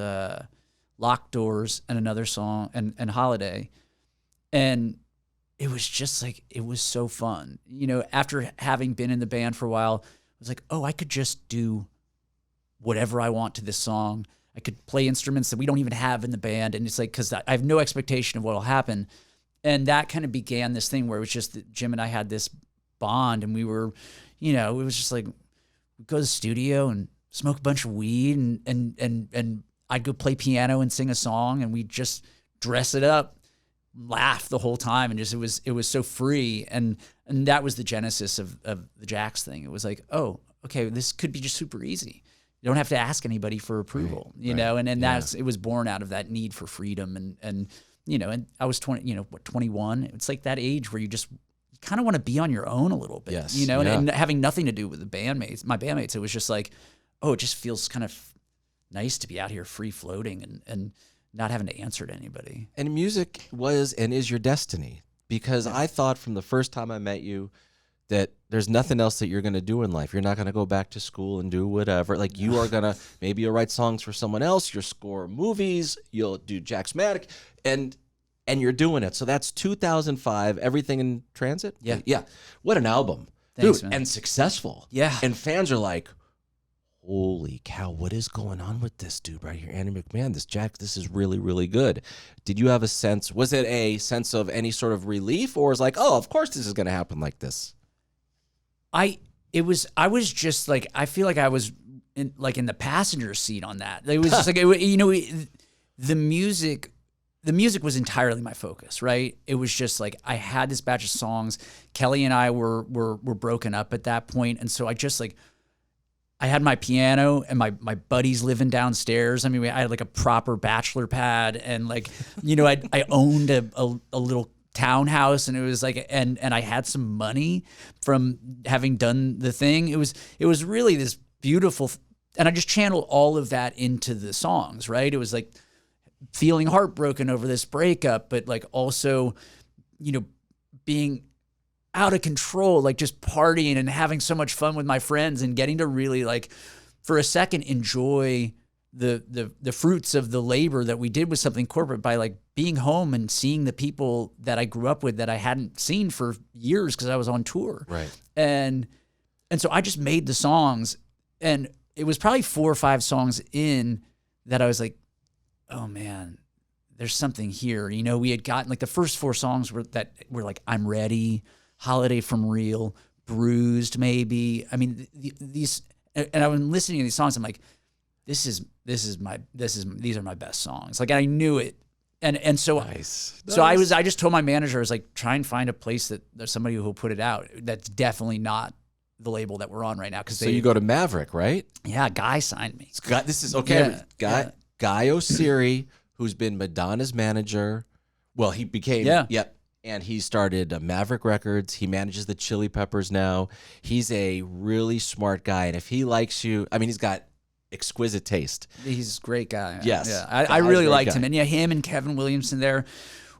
[SPEAKER 3] Locked Doors and another song and Holiday. And it was just like, it was so fun. After having been in the band for a while, I was like, oh, I could just do whatever I want to this song. I could play instruments that we don't even have in the band. And it's like, because I have no expectation of what will happen. And that kind of began this thing where it was just that Jim and I had this bond, and we were, it was just like, we'd go to the studio and smoke a bunch of weed and I'd go play piano and sing a song, and we'd just dress it up, laugh the whole time, and just it was so free, and that was the genesis of the Jax thing. It was like, oh, okay, this could be just super easy. You don't have to ask anybody for approval, and that's it was born out of that need for freedom, and I was 21. It's like that age where you kind of want to be on your own a little bit, and having nothing to do with my bandmates. It was just like, oh, it just feels kind of nice to be out here free floating and not having to answer to anybody.
[SPEAKER 4] And music was and is your destiny, because I thought from the first time I met you that there's nothing else that you're going to do in life. You're not going to go back to school and do whatever. Like, you are going to, maybe you'll write songs for someone else, you'll score movies, you'll do Jack's Mannequin, and you're doing it. So that's 2005, Everything in Transit?
[SPEAKER 3] Yeah.
[SPEAKER 4] Yeah. What an album.
[SPEAKER 3] Thanks,
[SPEAKER 4] dude,
[SPEAKER 3] man.
[SPEAKER 4] and successful.
[SPEAKER 3] Yeah.
[SPEAKER 4] And fans are like, holy cow, what is going on with this dude right here? Andrew McMahon, this is really, really good. Did you have a sense, was it a sense of any sort of relief, or was like, oh, of course this is going to happen like this?
[SPEAKER 3] I was just like, I feel like I was in the passenger seat on that. It was just like, the music was entirely my focus, right? It was just like, I had this batch of songs. Kelly and I were broken up at that point. And so I had my piano and my buddies living downstairs. I mean, I had like a proper bachelor pad, and I owned a little townhouse, and it was like, and I had some money from having done the thing. It was really this beautiful, and I just channeled all of that into the songs, right? It was like feeling heartbroken over this breakup, but like also, being out of control, like just partying and having so much fun with my friends, and getting to really, like, for a second, enjoy the fruits of the labor that we did with Something Corporate by like being home and seeing the people that I grew up with that I hadn't seen for years because I was on tour.
[SPEAKER 4] Right.
[SPEAKER 3] And so I just made the songs, and it was probably 4 or 5 songs in that I was like, oh man, there's something here. We had gotten like the first 4 songs were like, I'm Ready, Holiday from Real, Bruised, maybe. I mean, these, and I was listening to these songs. I'm like, these are my best songs. Like, I knew it, And so
[SPEAKER 4] Nice.
[SPEAKER 3] So I just told my manager, I was like, try and find a place that there's somebody who will put it out. That's definitely not the label that we're on right now.
[SPEAKER 4] So you go to Maverick, right?
[SPEAKER 3] Yeah, Guy signed me.
[SPEAKER 4] This is okay.
[SPEAKER 3] Yeah,
[SPEAKER 4] Guy Oseary, who's been Madonna's manager. Well, he became yep. And he started Maverick Records. He manages the Chili Peppers now. He's a really smart guy, and if he likes you, I mean, he's got exquisite taste.
[SPEAKER 3] He's a great guy.
[SPEAKER 4] Yes.
[SPEAKER 3] Yeah. I really liked him. And yeah, him and Kevin Williamson there,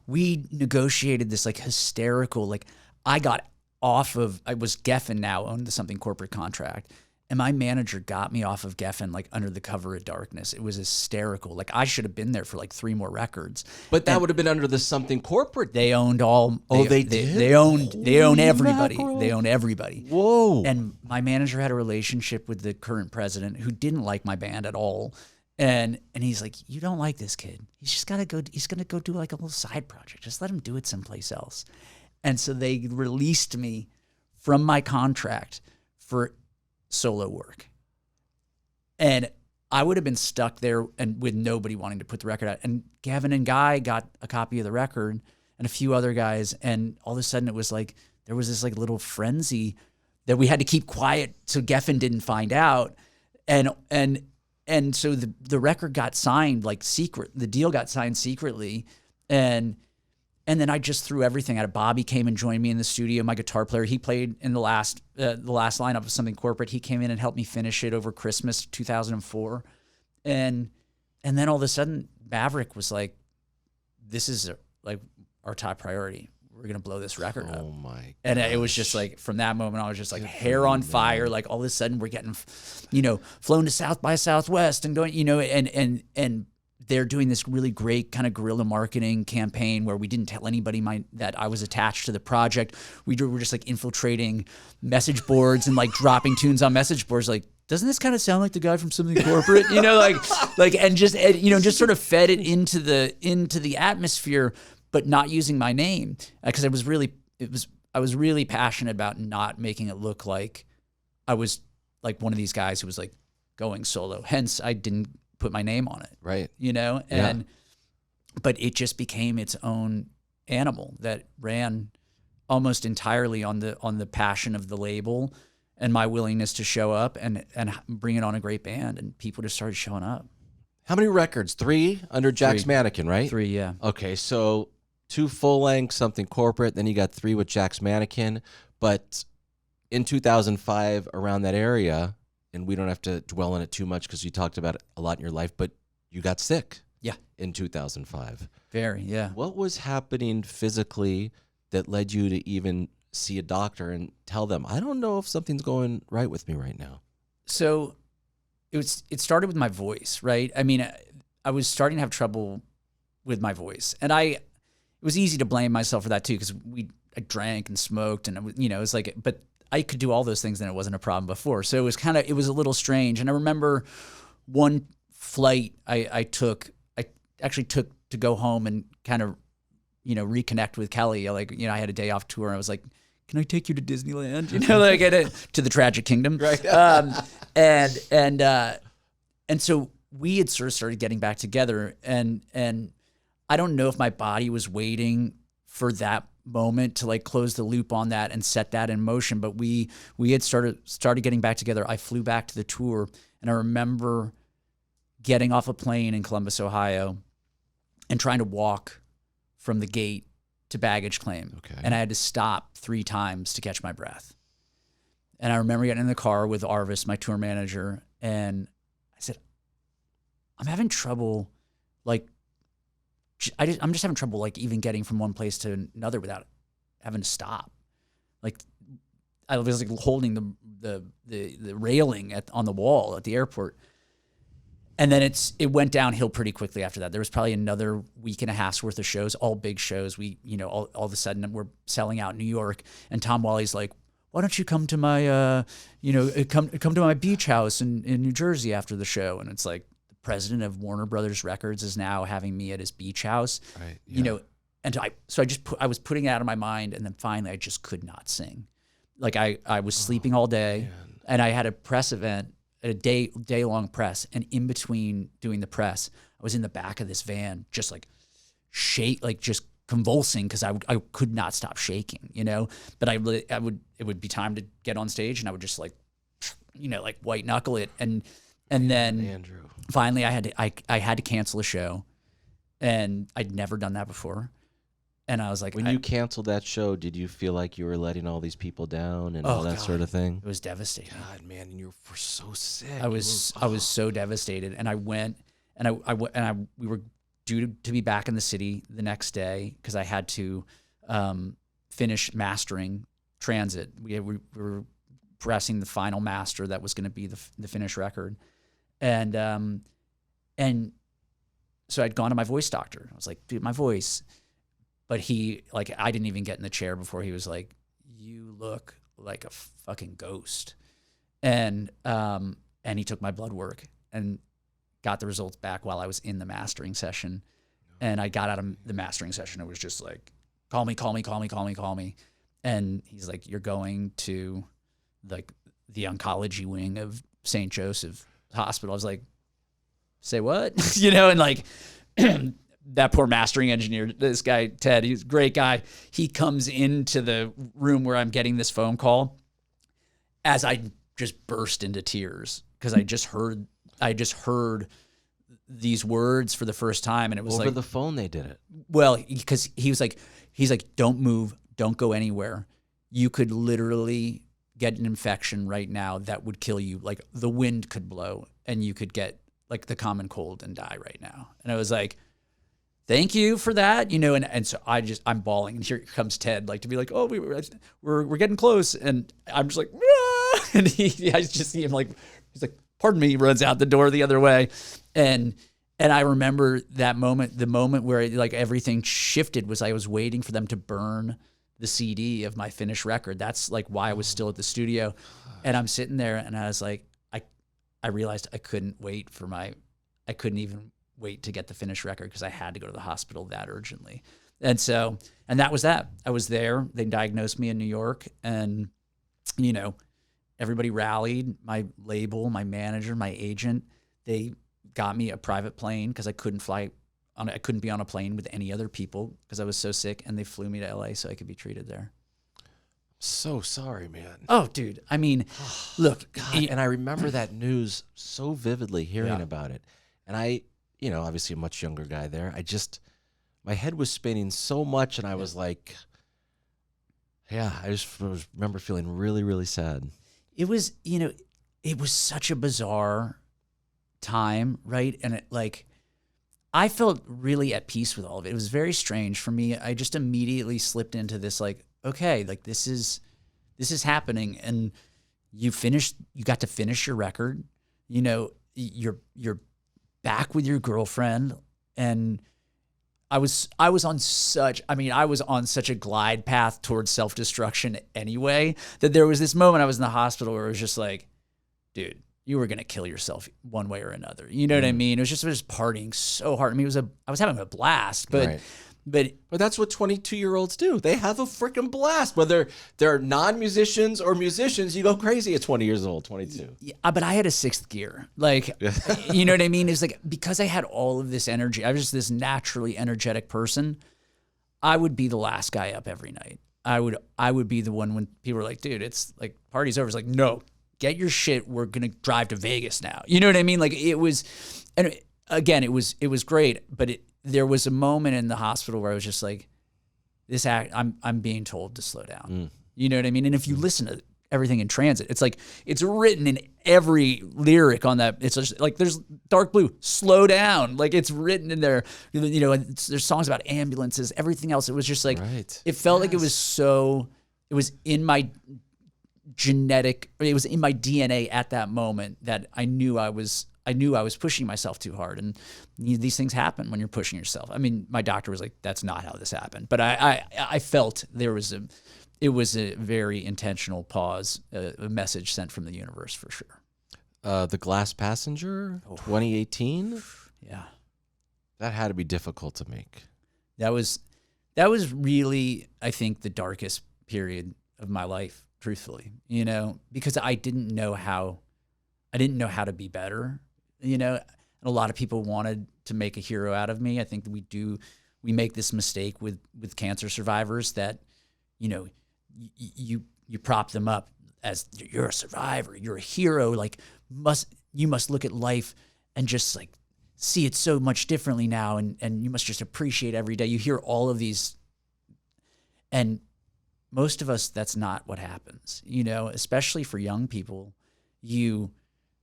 [SPEAKER 3] we negotiated this like hysterical, like I was Geffen now, owned the Something Corporate contract. And my manager got me off of Geffen like under the cover of darkness. It was hysterical. Like I should have been there for like 3 more records.
[SPEAKER 4] But that would have been under the Something Corporate.
[SPEAKER 3] They owned all.
[SPEAKER 4] They did?
[SPEAKER 3] They own everybody.
[SPEAKER 4] Mackerel.
[SPEAKER 3] They own everybody.
[SPEAKER 4] Whoa.
[SPEAKER 3] And my manager had a relationship with the current president who didn't like my band at all. And he's like, you don't like this kid. He's going to go do like a little side project. Just let him do it someplace else. And so they released me from my contract for solo work. And I would have been stuck there and with nobody wanting to put the record out. And Gavin and Guy got a copy of the record and a few other guys. And all of a sudden it was like, there was this like little frenzy that we had to keep quiet so Geffen didn't find out. And so the record got signed like secret. The deal got signed secretly. And then I just threw everything at it. Bobby came and joined me in the studio. My guitar player, he played in the last lineup of Something Corporate. He came in and helped me finish it over Christmas 2004. And then all of a sudden, Maverick was like, "This is like our top priority. We're gonna blow this record up."
[SPEAKER 4] Oh my!
[SPEAKER 3] And it was just like from that moment, I was just like hair on fire. Like all of a sudden, we're getting, flown to South by Southwest and going, and they're doing this really great kind of guerrilla marketing campaign where we didn't tell anybody that I was attached to the project. We were just like infiltrating message boards and like dropping tunes on message boards. Like, doesn't this kind of sound like the guy from Something Corporate? And just sort of fed it into the atmosphere, but not using my name because I was really passionate about not making it look like I was like one of these guys who was like going solo. Hence, I didn't put my name on it.
[SPEAKER 4] Right.
[SPEAKER 3] But it just became its own animal that ran almost entirely on the passion of the label and my willingness to show up and bring it on a great band, and people just started showing up.
[SPEAKER 4] How many records? 3 under Jack's
[SPEAKER 3] 3.
[SPEAKER 4] Mannequin, right?
[SPEAKER 3] 3, yeah.
[SPEAKER 4] Okay, so 2 full-length, Something Corporate, then you got 3 with Jack's Mannequin. But in 2005, around that area, and we don't have to dwell on it too much because you talked about it a lot in your life, but you got sick.
[SPEAKER 3] Yeah.
[SPEAKER 4] In 2005.
[SPEAKER 3] Very, yeah.
[SPEAKER 4] What was happening physically that led you to even see a doctor and tell them, I don't know if something's going right with me right now?
[SPEAKER 3] So it started with my voice, right? I mean, I was starting to have trouble with my voice. And it was easy to blame myself for that too, because I drank and smoked and it was like, but I could do all those things and it wasn't a problem before. So it was a little strange. And I remember one flight I actually took to go home and kind of, reconnect with Kelly. I had a day off tour and I was like, can I take you to Disneyland? To the Tragic Kingdom.
[SPEAKER 4] Right.
[SPEAKER 3] And so we had sort of started getting back together and I don't know if my body was waiting for that moment to like close the loop on that and set that in motion. But we had started getting back together. I flew back to the tour and I remember getting off a plane in Columbus, Ohio and trying to walk from the gate to baggage claim.
[SPEAKER 4] Okay.
[SPEAKER 3] And I had to stop 3 times to catch my breath. And I remember getting in the car with Arvis, my tour manager, and I said, I'm having trouble, I'm just having trouble, even getting from one place to another without having to stop. I was holding the railing on the wall at the airport. And then it went downhill pretty quickly after that. There was probably another week and a half's worth of shows, all big shows. We, all of a sudden we're selling out in New York. And Tom Wally's like, why don't you come to my, come to my beach house in New Jersey after the show? And it's like the president of Warner Brothers Records is now having me at his beach house.
[SPEAKER 4] Right. Yeah.
[SPEAKER 3] And I was putting it out of my mind. And then finally I just could not sing. I was sleeping all day and I had a press event. At a day-long press, and in between doing the press, I was in the back of this van, just like just convulsing because I could not stop shaking, you know. But it would be time to get on stage, and I would just like, you know, like white knuckle it, and then
[SPEAKER 4] Andrew.
[SPEAKER 3] finally I had to cancel a show, and I'd never done that before, and I was like,
[SPEAKER 4] When you canceled that show, did you feel like you were letting all these people down and all that sort of thing?
[SPEAKER 3] It was devastating.
[SPEAKER 4] God, man, and you were so sick.
[SPEAKER 3] I was so devastated, and I went, and we were due to be back in the city the next day because I had to finish mastering Transit. We were pressing the final master that was going to be the finished record, and so I'd gone to my voice doctor. I was like, dude, my voice. But I didn't even get in the chair before he was like, you look like a fucking ghost. And he took my blood work and got the results back while I was in the mastering session. And I got out of the mastering session. It was just like, call me. And he's like, you're going to like the oncology wing of St. Joseph Hospital. I was like, say what? You know, and like that poor mastering engineer, this guy, Ted, he's a great guy. He comes into the room where I'm getting this phone call as I just burst into tears because I just heard these words for the first time. And it was
[SPEAKER 4] over
[SPEAKER 3] like
[SPEAKER 4] the phone they did it.
[SPEAKER 3] Well, because he's like, don't move, don't go anywhere. You could literally get an infection right now that would kill you. Like the wind could blow and you could get like the common cold and die right now. And I was like, thank you for that, you know. And so I'm bawling, and here comes Ted, like to be like, oh, we're getting close, and I'm just like, ah! And I just see him like, he's like, pardon me, he runs out the door the other way, and I remember that moment, the moment where like everything shifted was I was waiting for them to burn the CD of my finished record. That's like why I was still at the studio, and I'm sitting there, and I was like, I realized I couldn't even wait to get the finished record because I had to go to the hospital that urgently. And that was that. I was there. They diagnosed me in New York, and, you know, everybody rallied. My label, my manager, my agent, they got me a private plane because I couldn't be on a plane with any other people because I was so sick, and they flew me to LA so I could be treated there.
[SPEAKER 4] So sorry, man.
[SPEAKER 3] Oh, dude. I mean, look.
[SPEAKER 4] God, and I remember that news so vividly, hearing about it. And I, you know, obviously a much younger guy there. My head was spinning so much, and I was like, I just remember feeling really, really sad.
[SPEAKER 3] It was, you know, it was such a bizarre time, right? And I felt really at peace with all of it. It was very strange for me. I just immediately slipped into this, like, okay, like this is happening, and you got to finish your record. You know, you're back with your girlfriend, and I was on such a glide path towards self-destruction anyway, that there was this moment I was in the hospital where it was just like, dude, you were going to kill yourself one way or another. You know what I mean? It was just partying so hard. I mean, I was having a blast, but
[SPEAKER 4] Right. But that's what 22-year-olds do. They have a freaking blast. Whether they're non-musicians or musicians, you go crazy at 20 years old, 22.
[SPEAKER 3] Yeah, but I had a sixth gear. Like, you know what I mean? It's like, because I had all of this energy, I was just this naturally energetic person, I would be the last guy up every night. I would be the one when people were like, dude, it's like, party's over. It's like, no, get your shit. We're going to drive to Vegas now. You know what I mean? Like, it was, and again, it was great, but there was a moment in the hospital where I was just like, I'm being told to slow down. You know what I mean? And if you listen to everything in Transit, it's like, it's written in every lyric on that. It's just like, there's Dark Blue, slow down. Like, it's written in there, you know, and there's songs about ambulances, everything else. It was just like, It felt like it was in my it was in my DNA at that moment that I knew I was pushing myself too hard, and these things happen when you're pushing yourself. I mean, my doctor was like, "That's not how this happened," but I felt it was a very intentional pause, a message sent from the universe for sure.
[SPEAKER 4] The Glass Passenger, 2018.
[SPEAKER 3] Yeah,
[SPEAKER 4] that had to be difficult to make.
[SPEAKER 3] That was really, I think, the darkest period of my life, truthfully. You know, because I didn't know how to be better. You know, and a lot of people wanted to make a hero out of me. I think that we do we make this mistake with cancer survivors that, you know, you prop them up as you're a survivor, you're a hero, like you must look at life and just like see it so much differently now, and you must just appreciate every day. You hear all of these, and most of us, that's not what happens, you know, especially for young people. You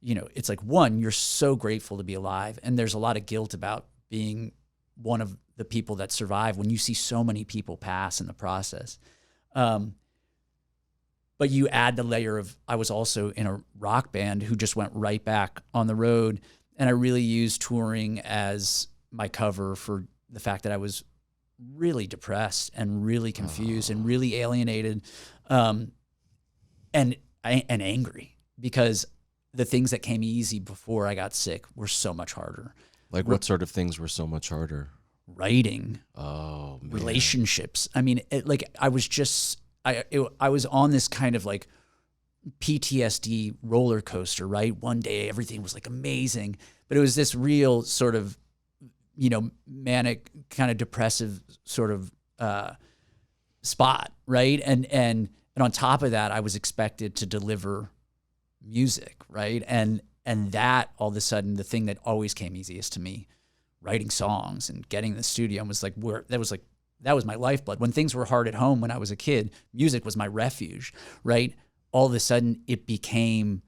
[SPEAKER 3] know, it's like, one, you're so grateful to be alive, and there's a lot of guilt about being one of the people that survive when you see so many people pass in the process. But you add the layer of, I was also in a rock band who just went right back on the road, and I really used touring as my cover for the fact that I was really depressed and really confused and really alienated, and angry, because the things that came easy before I got sick were so much harder.
[SPEAKER 4] Like what sort of things were so much harder?
[SPEAKER 3] Writing, relationships. I mean, I was on this kind of like PTSD roller coaster, right? One day everything was like amazing, but it was this real sort of, you know, manic kind of depressive sort of spot, right? And on top of that, I was expected to deliver music, right? And that, all of a sudden, the thing that always came easiest to me, writing songs and getting in the studio, was like that was my lifeblood. When things were hard at home when I was a kid, music was my refuge, right? All of a sudden it became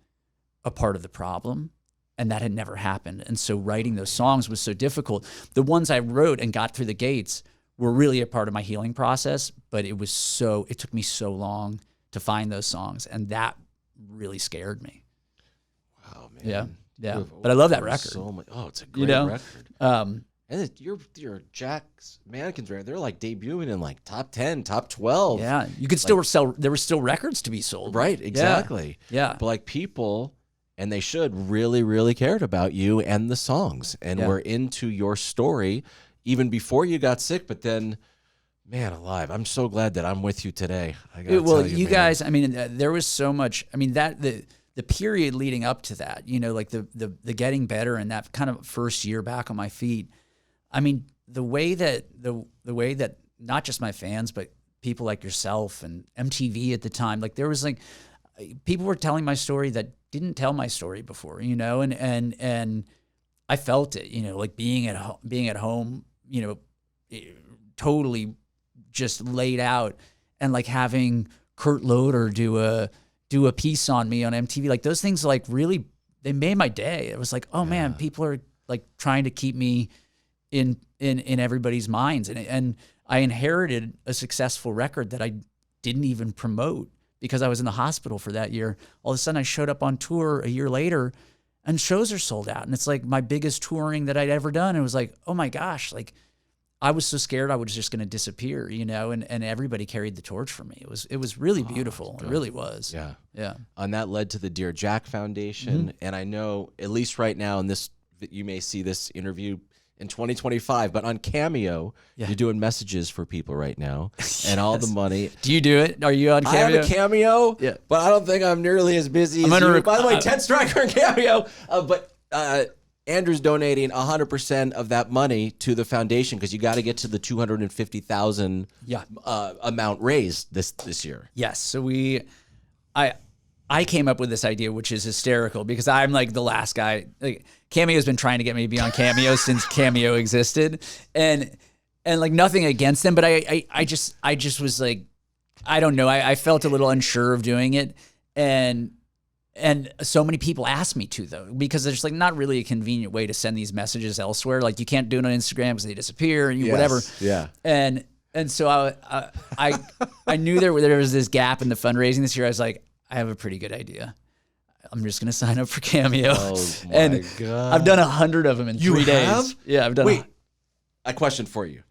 [SPEAKER 3] a part of the problem, and that had never happened. And so writing those songs was so difficult. The ones I wrote and got through the gates were really a part of my healing process, but it took me so long to find those songs, and that really scared me.
[SPEAKER 4] Wow, man.
[SPEAKER 3] Yeah. Yeah. But I love that record.
[SPEAKER 4] It's a great record. And your Jack's Mannequins record, they're like debuting in like top 10, top 12.
[SPEAKER 3] Yeah. You could still sell, there were still records to be sold.
[SPEAKER 4] Right, exactly.
[SPEAKER 3] Yeah.
[SPEAKER 4] But like people, and they should, really, really cared about you and the songs, and were into your story even before you got sick. But then, man alive, I'm so glad that I'm with you today. I gotta tell you, man.
[SPEAKER 3] Guys, I mean, there was so much, I mean, that the period leading up to that, you know, like the getting better and that kind of first year back on my feet. I mean, the way that not just my fans, but people like yourself and MTV at the time, like there was like people were telling my story that didn't tell my story before, you know, and I felt it, you know, like being at home, you know, totally just laid out, and like having Kurt Loder do a piece on me on MTV, like those things, like really, they made my day. It was like, oh man, people are like trying to keep me in everybody's minds, and I inherited a successful record that I didn't even promote because I was in the hospital for that year. All of a sudden I showed up on tour a year later and shows are sold out, and it's like my biggest touring that I'd ever done. It was like, oh my gosh, like I was so scared I was just going to disappear, you know, and everybody carried the torch for me. It was really beautiful. It really was.
[SPEAKER 4] Yeah.
[SPEAKER 3] Yeah.
[SPEAKER 4] And that led to the Dear Jack Foundation. And I know, at least right now in this, you may see this interview in 2025, but on Cameo, you're doing messages for people right now, and all the money.
[SPEAKER 3] Do you do it? Are you on Cameo?
[SPEAKER 4] I have a Cameo, but I don't think I'm nearly as busy as you. By the way, Ted Stryker and Cameo, but Andrew's donating 100% of that money to the foundation, because you got to get to the $250,000 amount raised this year.
[SPEAKER 3] Yes. So I came up with this idea, which is hysterical, because I'm like the last guy. Like Cameo's been trying to get me to be on Cameo since Cameo existed, and like nothing against them, but I just was like, I don't know. I felt a little unsure of doing it, and so many people asked me to, though, because there's like not really a convenient way to send these messages elsewhere. Like you can't do it on Instagram because they disappear and whatever.
[SPEAKER 4] Yeah.
[SPEAKER 3] And so I knew there was this gap in the fundraising this year. I was like, I have a pretty good idea. I'm just going to sign up for Cameo.
[SPEAKER 4] Oh my
[SPEAKER 3] and
[SPEAKER 4] God.
[SPEAKER 3] I've done 100 of them in 3 days.
[SPEAKER 4] Have?
[SPEAKER 3] Yeah, I've done.
[SPEAKER 4] Wait, a question for you.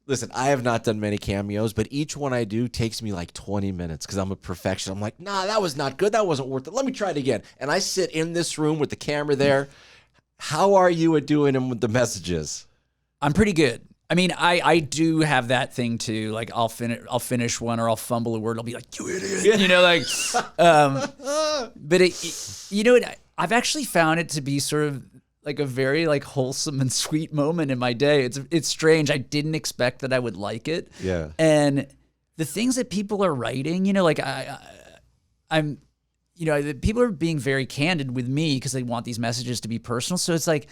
[SPEAKER 4] Listen, I have not done many Cameos, but each one I do takes me like 20 minutes because I'm a perfectionist. I'm like, nah, that was not good. That wasn't worth it. Let me try it again. And I sit in this room with the camera there. How are you at doing them with the messages?
[SPEAKER 3] I'm pretty good. I mean, I do have that thing too. Like I'll finish one, or I'll fumble a word. I'll be like, you idiot, you know, like. But you know, I've actually found it to be sort of like a very like wholesome and sweet moment in my day. It's strange. I didn't expect that I would like it.
[SPEAKER 4] Yeah.
[SPEAKER 3] And the things that people are writing, you know, like I'm, you know, people are being very candid with me because they want these messages to be personal. So it's like,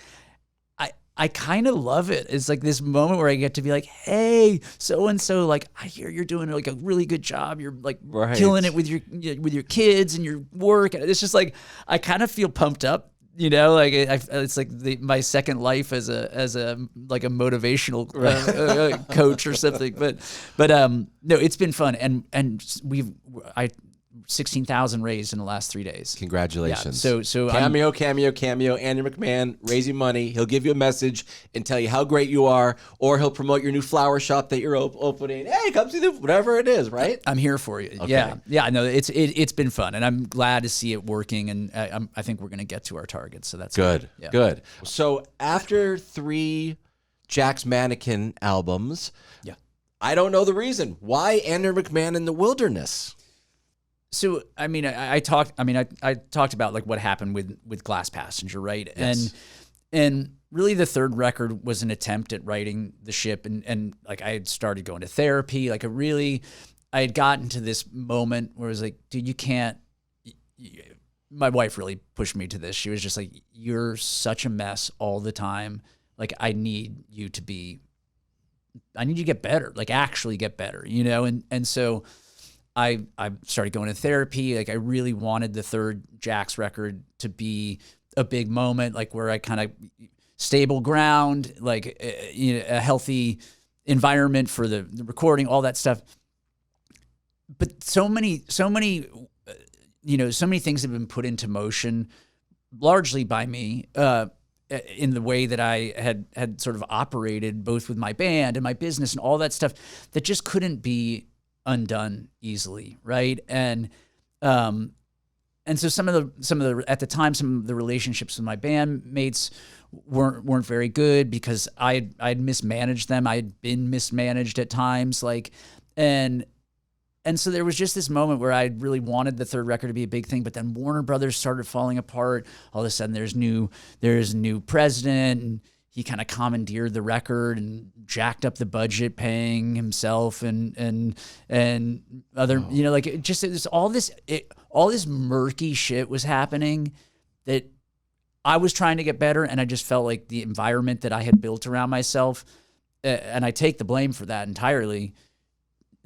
[SPEAKER 3] I kind of love it. It's like this moment where I get to be like, hey, so-and-so, like, I hear you're doing like a really good job. You're like killing it with your kids and your work. And it's just like, I kind of feel pumped up, you know, like it's like my second life as a like a motivational coach or something. But no, it's been fun. And I 16,000 raised in the last 3 days.
[SPEAKER 4] Congratulations.
[SPEAKER 3] Yeah, so
[SPEAKER 4] cameo. Andrew McMahon, raising money. He'll give you a message and tell you how great you are, or he'll promote your new flower shop that you're opening. Hey, come see whatever it is, right?
[SPEAKER 3] I'm here for you.
[SPEAKER 4] Okay.
[SPEAKER 3] Yeah. No, it's been fun, and I'm glad to see it working. And I think we're going to get to our targets. So that's
[SPEAKER 4] good.
[SPEAKER 3] Yeah.
[SPEAKER 4] Good. So after 3 Jack's Mannequin albums, I don't know the reason why Andrew McMahon in the Wilderness.
[SPEAKER 3] So, I mean, I talked about like what happened with Glass Passenger, right?
[SPEAKER 4] Yes.
[SPEAKER 3] And really the third record was an attempt at righting the ship. And like I had started going to therapy. Like I had gotten to this moment where it was like, dude, you can't, my wife really pushed me to this. She was just like, you're such a mess all the time. Like I need you to get better, like actually get better, you know? And so I started going to therapy. Like I really wanted the third Jack's record to be a big moment, like where I kind of stable ground, like a healthy environment for the recording, all that stuff. But so many things have been put into motion, largely by me, in the way that I had sort of operated both with my band and my business and all that stuff that just couldn't be undone easily, right? And so some of the at the time some of the relationships with my bandmates weren't very good because I'd mismanaged them. I had been mismanaged at times, like and so there was just this moment where I really wanted the third record to be a big thing, but then Warner Brothers started falling apart. All of a sudden there's a new president, and he kind of commandeered the record and jacked up the budget, paying himself and other, you know, like it all this murky shit was happening that I was trying to get better. And I just felt like the environment that I had built around myself, and I take the blame for that entirely,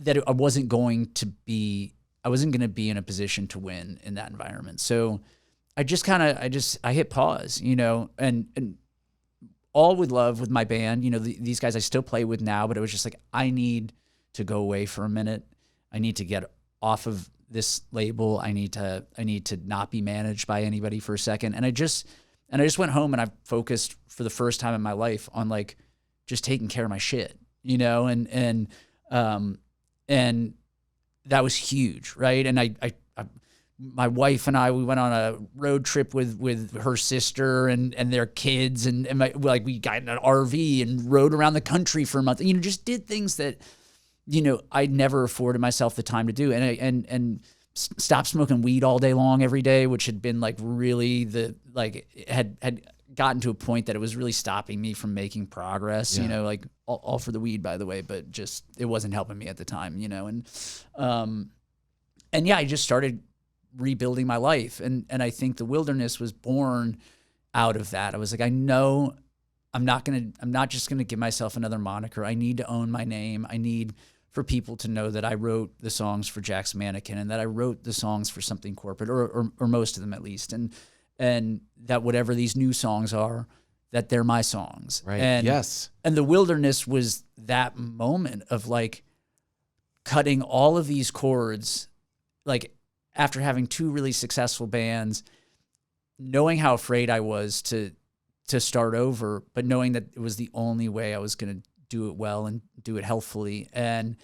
[SPEAKER 3] that I wasn't going to be in a position to win in that environment. So I hit pause, you know, and all with love with my band, you know, these guys I still play with now, but it was just like, I need to go away for a minute. I need to get off of this label. I need to not be managed by anybody for a second. And I just went home and I focused for the first time in my life on like just taking care of my shit, you know, and that was huge. Right. And my wife and we went on a road trip with her sister and their kids and we got in an RV and rode around the country for a month, you know, just did things that, you know, I never afforded myself the time to do. And stopped smoking weed all day long every day, which had been like really had gotten to a point that it was really stopping me from making progress, you know, like all for the weed, by the way, but just, it wasn't helping me at the time, you know? And yeah, I just started rebuilding my life. And I think the Wilderness was born out of that. I was like, I know I'm not just going to give myself another moniker. I need to own my name. I need for people to know that I wrote the songs for Jack's Mannequin and that I wrote the songs for Something Corporate or most of them at least. And that whatever these new songs are, that they're my songs.
[SPEAKER 4] Right.
[SPEAKER 3] And,
[SPEAKER 4] yes.
[SPEAKER 3] And the Wilderness was that moment of like cutting all of these chords, like after having 2 really successful bands, knowing how afraid I was to start over, but knowing that it was the only way I was going to do it well and do it healthfully. And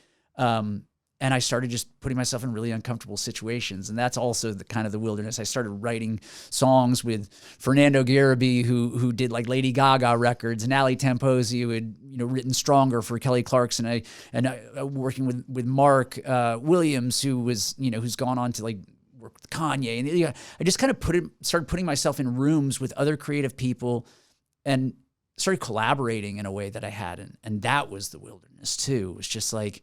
[SPEAKER 3] I started just putting myself in really uncomfortable situations. And that's also the kind of the Wilderness. I started writing songs with Fernando Garibay, who did like Lady Gaga records, and Ali Tamposi, who had, you know, written Stronger for Kelly Clarkson. And I working with Mark Williams, who was, you know, who's gone on to like work with Kanye. And I just kind of started putting myself in rooms with other creative people and started collaborating in a way that I hadn't. And that was the wilderness too. It was just like,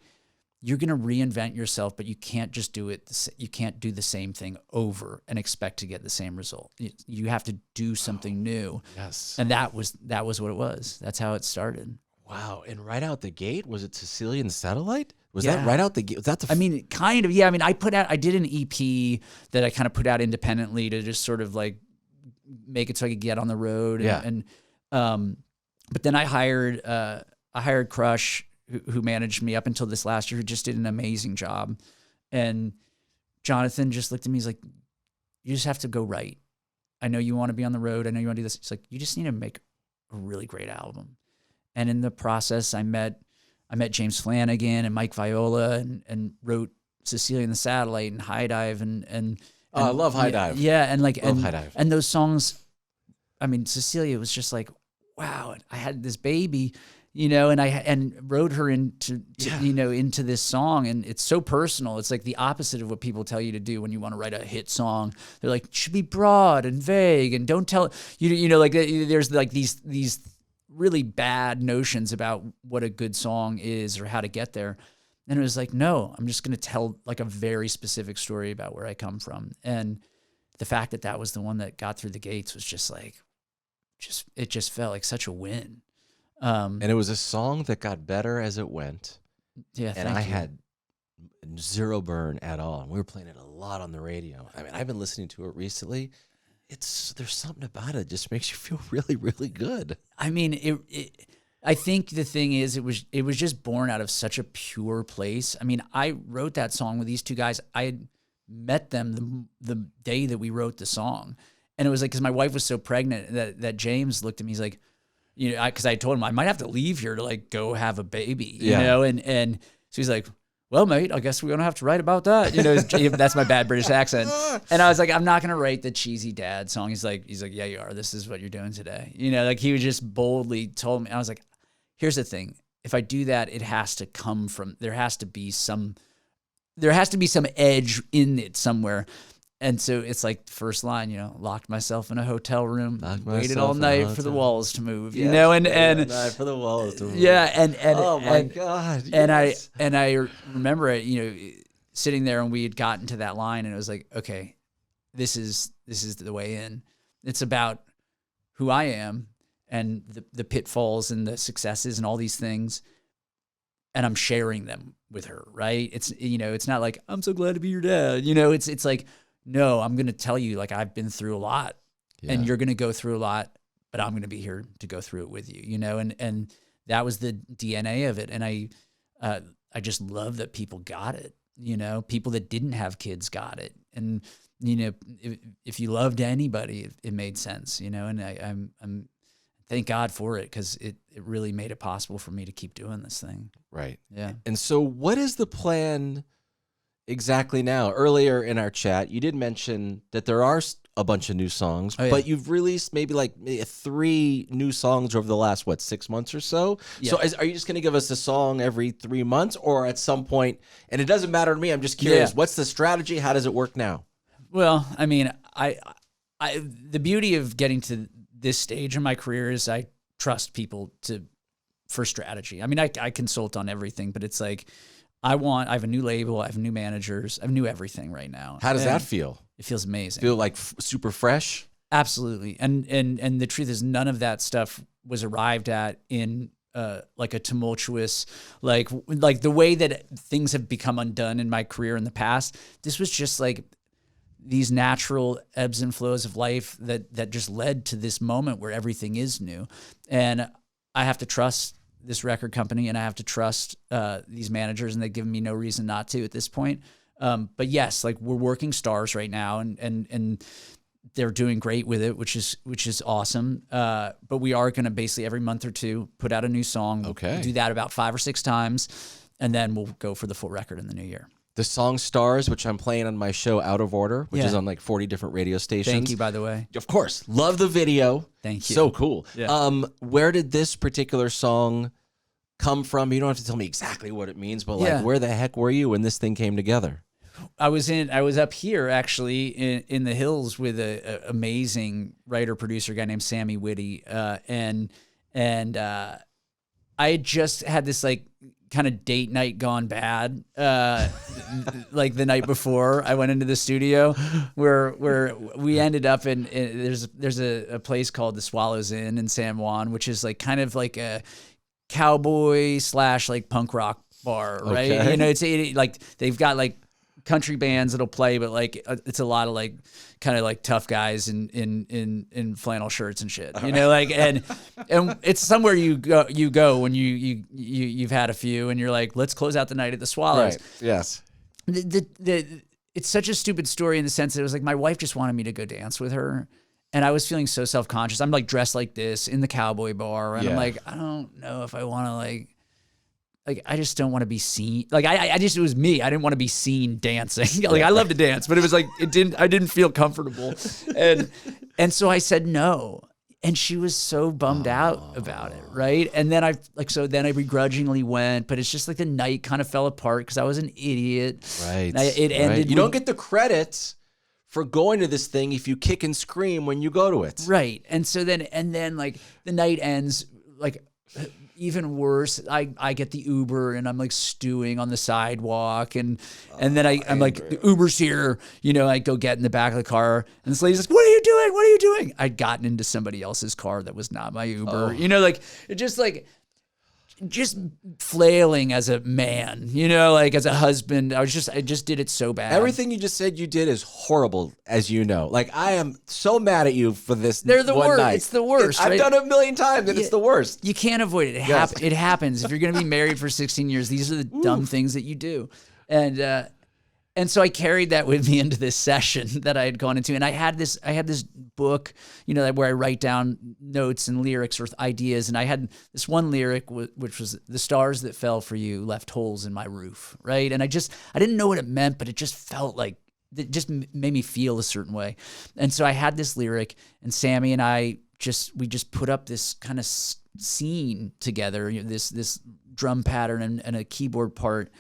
[SPEAKER 3] you're going to reinvent yourself, but you can't just do it. You can't do the same thing over and expect to get the same result. You have to do something new.
[SPEAKER 4] Yes.
[SPEAKER 3] And that was what it was. That's how it started.
[SPEAKER 4] Wow. And right out the gate, was it Sicilian Satellite? Was
[SPEAKER 3] Yeah.
[SPEAKER 4] that right out the gate? Was that the
[SPEAKER 3] I mean, kind of, yeah. I mean, I did an EP that I kind of put out independently to just sort of like make it so I could get on the road.
[SPEAKER 4] Yeah.
[SPEAKER 3] But then I hired Crush, who managed me up until this last year, who just did an amazing job. And Jonathan just looked at me. He's like, you just have to go right. I know you want to be on the road. I know you want to do this. He's like, you just need to make a really great album. And in the process, I met James Flanagan and Mike Viola and wrote Cecilia and the Satellite and High Dive and
[SPEAKER 4] I love High Dive.
[SPEAKER 3] Yeah, and like
[SPEAKER 4] Love High Dive.
[SPEAKER 3] and those songs. I mean, Cecilia was just like, wow. I had this baby, and wrote her into into this song, and it's so personal. It's like the opposite of what people tell you to do when you want to write a hit song. They're like, it should be broad and vague, and don't tell like there's like these really bad notions about what a good song is or how to get there. And it was like, no, I'm just going to tell like a very specific story about where I come from. And the fact that was the one that got through the gates was just like, it just felt like such a win.
[SPEAKER 4] And it was a song that got better as it went.
[SPEAKER 3] Yeah.
[SPEAKER 4] And I had zero burn at all. And we were playing it a lot on the radio. I mean, I've been listening to it recently. There's something about it that just makes you feel really, really good.
[SPEAKER 3] I mean, I think the thing is, it was just born out of such a pure place. I mean, I wrote that song with these two guys. I had met them the day that we wrote the song. And it was like, because my wife was so pregnant that James looked at me, he's like, because I told him I might have to leave here to like go have a baby, and so he's like, well, mate, I guess we're going to have to write about that. That's my bad British accent. And I was like, I'm not going to write the cheesy dad song. He's like, yeah, you are. This is what you're doing today. Like he was just boldly told me. I was like, here's the thing. If I do that, it has to come from, there has to be some edge in it somewhere. And so it's like first line, locked myself in a hotel room, waited all night for the walls to move, and
[SPEAKER 4] for the walls to move.
[SPEAKER 3] Yeah. And
[SPEAKER 4] oh my God.
[SPEAKER 3] Yes. And I remember it, sitting there, and we had gotten to that line, and it was like, okay, this is the way in. It's about who I am and the pitfalls and the successes and all these things. And I'm sharing them with her. Right. It's, it's not like, I'm so glad to be your dad. It's like, no, I'm going to tell you, like, I've been through a lot, and you're going to go through a lot, but I'm going to be here to go through it with you, and that was the DNA of it. And I just love that people got it, people that didn't have kids got it. And, if you loved anybody, it made sense, and I'm thank God for it, because it really made it possible for me to keep doing this thing.
[SPEAKER 4] Right.
[SPEAKER 3] Yeah.
[SPEAKER 4] And so what is the plan exactly now? Earlier in our chat, you did mention that there are a bunch of new songs, but you've released maybe 3 new songs over the last, 6 months or so? Yeah. So are you just going to give us a song every 3 months, or at some point, and it doesn't matter to me, I'm just curious, what's the strategy? How does it work now? Well,
[SPEAKER 3] I mean, I the beauty of getting to this stage in my career is I trust people for strategy. I mean, I consult on everything, but it's like, I have a new label, I have new managers, I have new everything right now.
[SPEAKER 4] How does that feel?
[SPEAKER 3] It feels amazing.
[SPEAKER 4] Feel like super fresh?
[SPEAKER 3] Absolutely. And the truth is, none of that stuff was arrived at in like a tumultuous, like the way that things have become undone in my career in the past. This was just like these natural ebbs and flows of life that just led to this moment where everything is new. And I have to trust this record company, and I have to trust these managers, and they've given me no reason not to at this point. But yes, like, we're working stars right now, and they're doing great with it, which is awesome. But we are going to basically every month or two put out a new song.
[SPEAKER 4] Okay.
[SPEAKER 3] We'll do that about 5 or 6 times, and then we'll go for the full record in the new year.
[SPEAKER 4] The song Stars, which I'm playing on my show Out of Order, which is on 40 different radio stations.
[SPEAKER 3] Thank you, by the way.
[SPEAKER 4] Of course. Love the video.
[SPEAKER 3] Thank you.
[SPEAKER 4] So cool.
[SPEAKER 3] Yeah.
[SPEAKER 4] Where did this particular song come from? You don't have to tell me exactly what it means, but where the heck were you when this thing came together?
[SPEAKER 3] I was up here actually in the hills with a amazing writer producer guy named Sammy Whitty, and I had just had this like kind of date night gone bad, like the night before I went into the studio, where we ended up in there's a place called the Swallows Inn in San Juan, which is like kind of like a cowboy / like punk rock bar, right?
[SPEAKER 4] Okay.
[SPEAKER 3] You know, it's like they've got like country bands that'll play, but like it's a lot of like kind of like tough guys in flannel shirts and shit, you know, like and it's somewhere you go when you've had a few and you're like, let's close out the night at the Swallows.
[SPEAKER 4] Right. Yes.
[SPEAKER 3] It's such a stupid story in the sense that it was like my wife just wanted me to go dance with her. And I was feeling so self-conscious. I'm like dressed like this in the cowboy bar. And I'm like, I don't know if I want to like, I just don't want to be seen. Like it was me. I didn't want to be seen dancing. Like I love to dance, but it was like, I didn't feel comfortable. And so I said no. And she was so bummed out about it. Right. And then I begrudgingly went, but it's just like the night kind of fell apart because I was an idiot.
[SPEAKER 4] Right.
[SPEAKER 3] It ended.
[SPEAKER 4] You don't get the credit for going to this thing if you kick and scream when you go to it.
[SPEAKER 3] Right. And so then like the night ends like even worse. I get the Uber and I'm like stewing on the sidewalk and then I'm like, the Uber's here, you know, I go get in the back of the car and this lady's like, what are you doing? What are you doing? I'd gotten into somebody else's car that was not my Uber, you know, like it just flailing as a man, you know, like as a husband. I just did it so bad.
[SPEAKER 4] Everything you just said you did is horrible, as you know. Like, I am so mad at you for this.
[SPEAKER 3] They're the
[SPEAKER 4] one
[SPEAKER 3] worst.
[SPEAKER 4] night.
[SPEAKER 3] It's the worst.
[SPEAKER 4] I've
[SPEAKER 3] right?
[SPEAKER 4] done it a million times, and it's the worst.
[SPEAKER 3] You can't avoid it. It happens. If you're going to be married for 16 years, these are the dumb things that you do. And so I carried that with me into this session that I had gone into. And I had this book, you know, where I write down notes and lyrics or ideas. And I had this one lyric, which was "The stars that fell for you left holes in my roof." Right. And I didn't know what it meant, but it just felt like, it just made me feel a certain way. And so I had this lyric, and Sammy and I we just put up this kind of scene together, you know, this drum pattern and a keyboard part.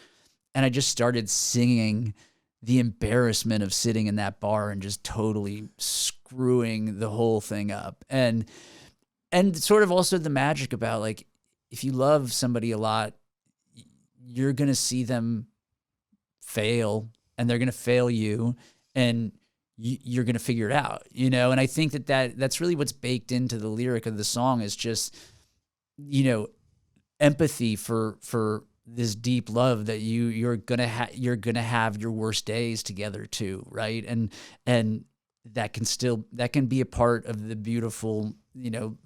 [SPEAKER 3] And I just started singing the embarrassment of sitting in that bar and just totally screwing the whole thing up. And sort of also the magic about, like, if you love somebody a lot, you're going to see them fail and they're going to fail you, and you're going to figure it out, you know? And I think that's really what's baked into the lyric of the song is just, you know, empathy for this deep love that you're gonna have your worst days together too, right? And that can be a part of the beautiful, you know,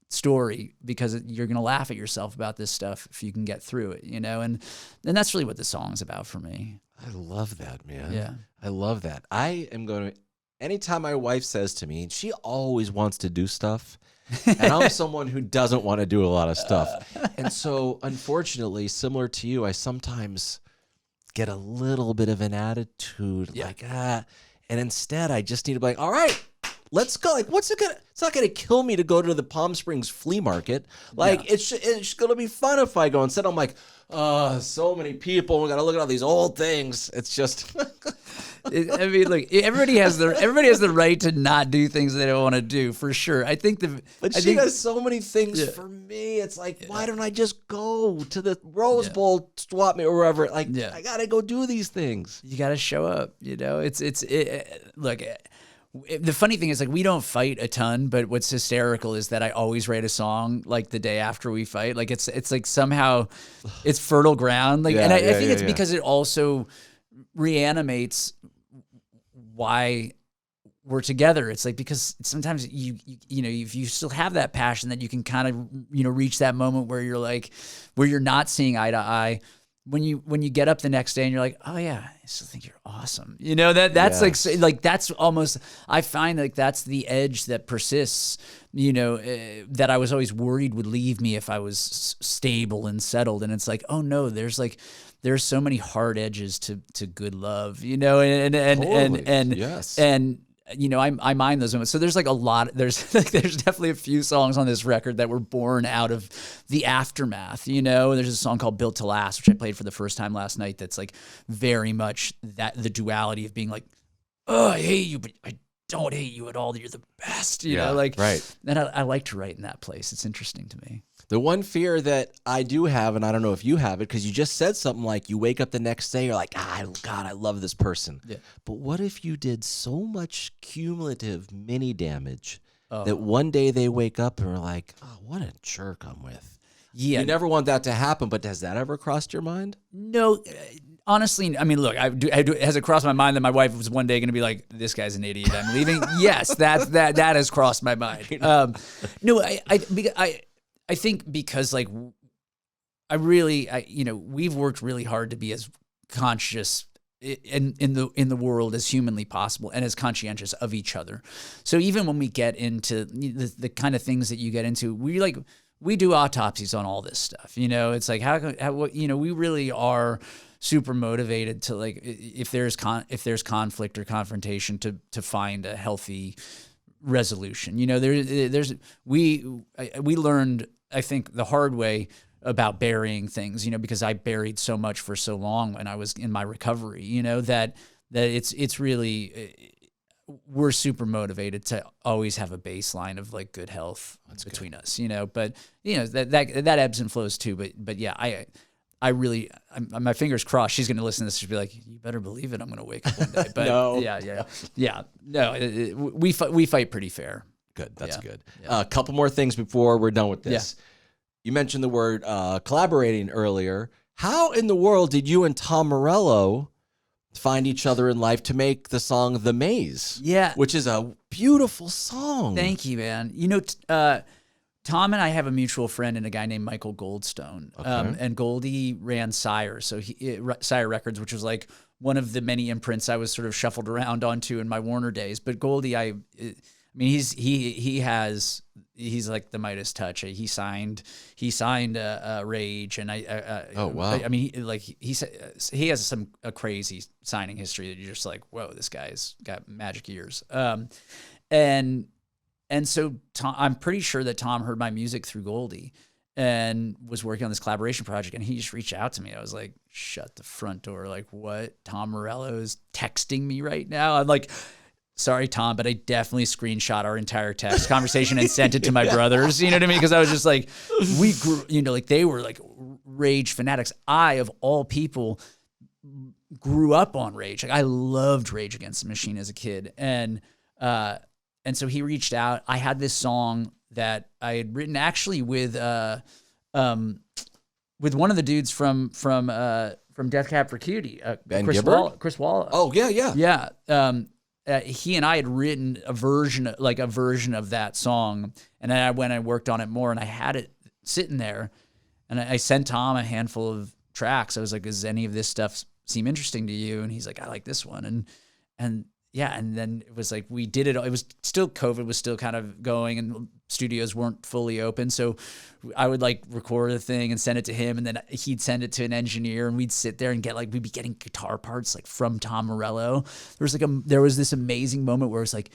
[SPEAKER 3] story, because you're gonna laugh at yourself about this stuff if you can get through it, you know. And that's really what the song's about for me.
[SPEAKER 4] I love that, man.
[SPEAKER 3] Yeah,
[SPEAKER 4] I love that. I am going to. Anytime my wife says to me, she always wants to do stuff. And I'm someone who doesn't want to do a lot of stuff. And so, unfortunately, similar to you, I sometimes get a little bit of an attitude, like, and instead I just need to be like, all right, let's go. Like, it's not going to kill me to go to the Palm Springs flea market. Like, it's going to be fun if I go. Instead, I'm like, so many people. We got to look at all these old things. It's just.
[SPEAKER 3] I mean, look, everybody has the right to not do things they don't want to do, for sure. I think
[SPEAKER 4] she does so many things for me. It's like, why don't I just go to the Rose Bowl swap meet or wherever? Like, I gotta go do these things.
[SPEAKER 3] You gotta show up. You know, look. The funny thing is, like, we don't fight a ton, but what's hysterical is that I always write a song like the day after we fight. Like, it's like somehow it's fertile ground. Like, and I think it's because it also reanimates why we're together. It's like, because sometimes you know, if you still have that passion, that you can kind of, you know, reach that moment where you're not seeing eye to eye. When you get up the next day and you're like, oh yeah, I still think you're awesome. You know, that's like that's almost, I find like that's the edge that persists, you know, that I was always worried would leave me if I was stable and settled. And it's like, oh no, there's so many hard edges to good love, you know, and I mind those moments. So there's like a lot. There's definitely a few songs on this record that were born out of the aftermath. There's a song called "Built to Last," which I played for the first time last night. That's like very much the duality of being like, oh, I hate you, but I don't hate you at all. You're the best.
[SPEAKER 4] Right.
[SPEAKER 3] And I like to write in that place. It's interesting to me.
[SPEAKER 4] The one fear that I do have, and I don't know if you have it, because you just said something like you wake up the next day, you're like, God, I love this person.
[SPEAKER 3] Yeah.
[SPEAKER 4] But what if you did so much cumulative mini damage that one day they wake up and are like, oh, what a jerk I'm with?
[SPEAKER 3] Yeah.
[SPEAKER 4] You never want that to happen, but has that ever crossed your mind?
[SPEAKER 3] No. Honestly, I mean, look, has it crossed my mind that my wife was one day going to be like, this guy's an idiot, I'm leaving? Yes, that has crossed my mind. No, I think because like we've worked really hard to be as conscious in the world as humanly possible and as conscientious of each other. So even when we get into the kind of things that you get into, we do autopsies on all this stuff. It's like we really are super motivated to like if there's conflict or confrontation to find a healthy resolution. We learned, I think, the hard way about burying things, because I buried so much for so long when I was in my recovery, that it's really, we're super motivated to always have a baseline of like good health between us, but that ebbs and flows too. But yeah, my fingers crossed. She's going to listen to this. She'll be like, "You better believe it. I'm going to wake up one day." But
[SPEAKER 4] No.
[SPEAKER 3] yeah. No, we fight pretty fair.
[SPEAKER 4] Good. That's
[SPEAKER 3] Yeah.
[SPEAKER 4] good.
[SPEAKER 3] Yeah.
[SPEAKER 4] A couple more things before we're done with this. Yeah. You mentioned the word collaborating earlier. How in the world did you and Tom Morello find each other in life to make the song "The Maze"?
[SPEAKER 3] Yeah,
[SPEAKER 4] which is a beautiful song.
[SPEAKER 3] Thank you, man. Tom and I have a mutual friend and a guy named Michael Goldstone.
[SPEAKER 4] Okay.
[SPEAKER 3] And Goldie ran Sire, Sire Records, which was like one of the many imprints I was sort of shuffled around onto in my Warner days. But Goldie, he's like the Midas touch. He signed Rage, and
[SPEAKER 4] oh wow.
[SPEAKER 3] He has a crazy signing history that you're just like, whoa, this guy's got magic ears. And so I'm pretty sure that Tom heard my music through Goldie and was working on this collaboration project, and he just reached out to me. I was like, shut the front door. Like, what? Tom Morello is texting me right now? I'm like, sorry, Tom, but I definitely screenshot our entire text conversation and sent it to my brothers. You know what I mean? Because I was just like, we grew, like they were like Rage fanatics. I, of all people, grew up on Rage. Like I loved Rage Against the Machine as a kid. And so he reached out. I had this song that I had written actually with one of the dudes from Death Cab for Cutie, Chris Wallace.
[SPEAKER 4] Oh yeah.
[SPEAKER 3] He and I had written a version of that song, and then I went and worked on it more, and I had it sitting there, and I sent Tom a handful of tracks. I was like, "Does any of this stuff seem interesting to you?" And he's like, "I like this one," and yeah, and then it was like we did it. It was still COVID was still kind of going, and studios weren't fully open. So I would like record a thing and send it to him, and then he'd send it to an engineer, and we'd sit there and we'd be getting guitar parts like from Tom Morello. There was this amazing moment where it's like,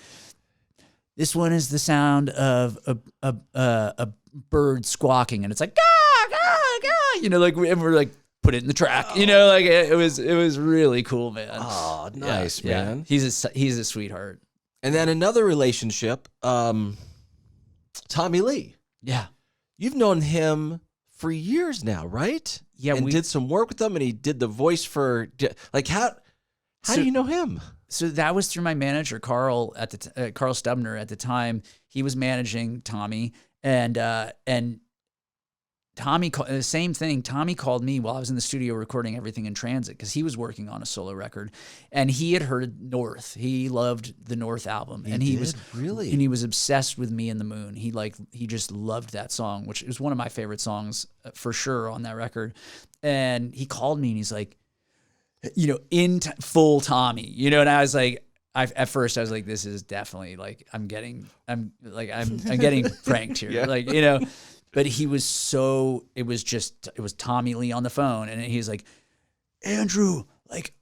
[SPEAKER 3] this one is the sound of a bird squawking, and it's like gah gah gah, and we're like, put it in the track, like it was really cool, man.
[SPEAKER 4] Oh, nice, man.
[SPEAKER 3] Yeah. He's a sweetheart.
[SPEAKER 4] And then another relationship, Tommy Lee.
[SPEAKER 3] Yeah.
[SPEAKER 4] You've known him for years now, right?
[SPEAKER 3] Yeah.
[SPEAKER 4] And did some work with him, and he did the voice for, like, how do you know him?
[SPEAKER 3] So that was through my manager, Carl Stubner at the time. He was managing Tommy, and Tommy, the same thing. Tommy called me while I was in the studio recording Everything in Transit because he was working on a solo record, and he had heard North. He loved the North album, he was obsessed with Me and the Moon. He just loved that song, which is one of my favorite songs for sure on that record. And he called me and he's like, full Tommy, and I was like, at first I was like, this is definitely like I'm getting pranked here,
[SPEAKER 4] yeah.
[SPEAKER 3] But it was Tommy Lee on the phone, and he was like, Andrew, like,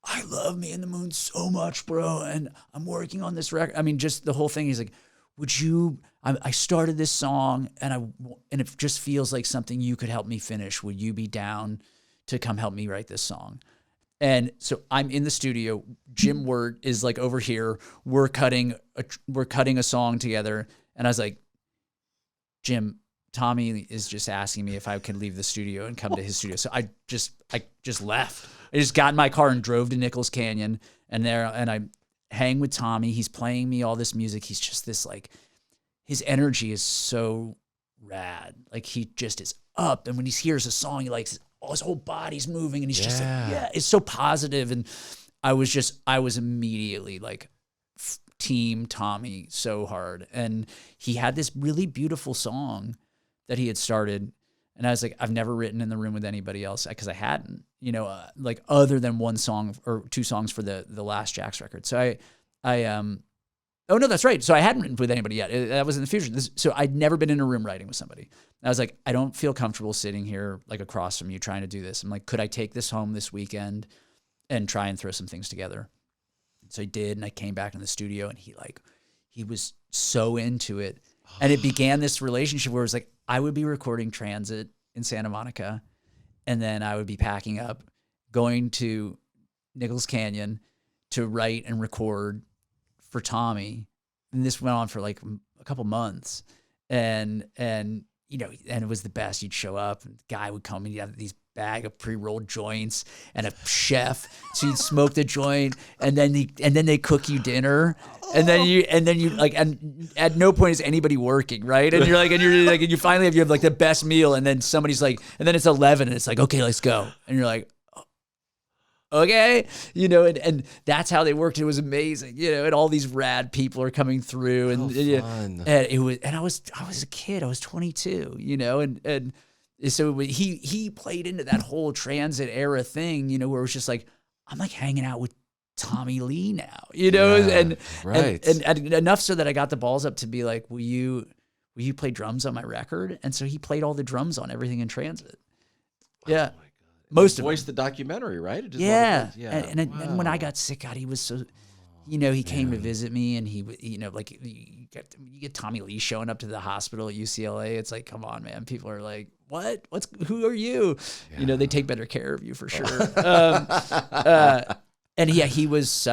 [SPEAKER 3] I love Me and the Moon so much, bro. And I'm working on this record. I mean, just the whole thing. He's like, would you, I started this song and it just feels like something you could help me finish. Would you be down to come help me write this song? And so I'm in the studio. Jim Wirt is like over here. We're cutting a song together. And I was like, Jim, Tommy is just asking me if I can leave the studio and come to his studio. So I just left. I just got in my car and drove to Nichols Canyon, and I hang with Tommy. He's playing me all this music. He's just this like, his energy is so rad. Like he just is up. And when he hears a song, he likes his whole body's moving, and he's just like, yeah, it's so positive. And I was immediately like team Tommy so hard. And he had this really beautiful song that he had started. And I was like, I've never written in the room with anybody else because I hadn't, like other than one song or two songs for the last Jax record. So oh no, that's right. So I hadn't written with anybody yet. That was in the future. So I'd never been in a room writing with somebody. And I was like, I don't feel comfortable sitting here like across from you trying to do this. I'm like, could I take this home this weekend and try and throw some things together? So I did, and I came back in the studio, and he was so into it. And it began this relationship where it was like, I would be recording Transit in Santa Monica, and then I would be packing up, going to Nichols Canyon to write and record for Tommy. And this went on for like a couple months. And it was the best. You'd show up, and the guy would come, and he'd have these bag of pre-rolled joints and a chef. So you'd smoke the joint, and then they cook you dinner. And then you like, and at no point is anybody working, right? And you finally have like the best meal, and then somebody's like, and then it's 11, and it's like, okay, let's go. And you're like, okay, and that's how they worked. It was amazing, and all these rad people are coming through, and
[SPEAKER 4] fun.
[SPEAKER 3] And it was, and I was a kid, I was 22, and so he played into that whole Transit era thing, where it was just like, I'm like hanging out with Tommy Lee now, and
[SPEAKER 4] right.
[SPEAKER 3] And enough so that I got the balls up to be like, will you play drums on my record? And so he played all the drums on everything in Transit. Yeah.
[SPEAKER 4] Oh my God.
[SPEAKER 3] Most of
[SPEAKER 4] voiced the documentary, right?
[SPEAKER 3] Yeah.
[SPEAKER 4] Yeah.
[SPEAKER 3] And when I got sick, God, he was so, he came to visit me, and he, like you get Tommy Lee showing up to the hospital at UCLA. It's like, come on, man. People are like, what? Who are you?
[SPEAKER 4] Yeah.
[SPEAKER 3] They take better care of you for sure. And yeah, he was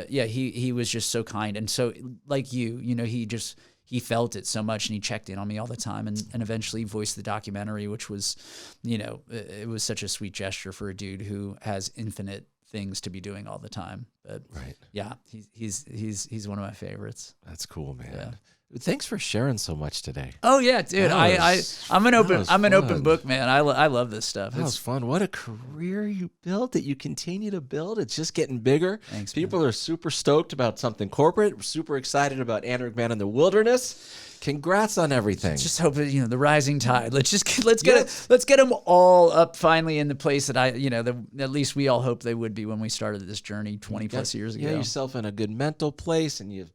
[SPEAKER 3] he was just so kind. And so like he felt it so much, and he checked in on me all the time, and eventually voiced the documentary, which was, it was such a sweet gesture for a dude who has infinite things to be doing all the time. But
[SPEAKER 4] right.
[SPEAKER 3] Yeah, he's one of my favorites.
[SPEAKER 4] That's cool, man.
[SPEAKER 3] Yeah.
[SPEAKER 4] Thanks for sharing so much today.
[SPEAKER 3] Oh yeah, dude. I'm an open book, man. I love this stuff.
[SPEAKER 4] That was fun. What a career you built, that you continue to build. It's just getting bigger.
[SPEAKER 3] Thanks,
[SPEAKER 4] People are super stoked about something corporate. Super excited about Andrew McMahon in the Wilderness. Congrats on everything.
[SPEAKER 3] Just hope that, the rising tide. Let's get them all up finally in the place that at least we all hoped they would be when we started this journey 20 plus years ago.
[SPEAKER 4] You got yourself in a good mental place, and you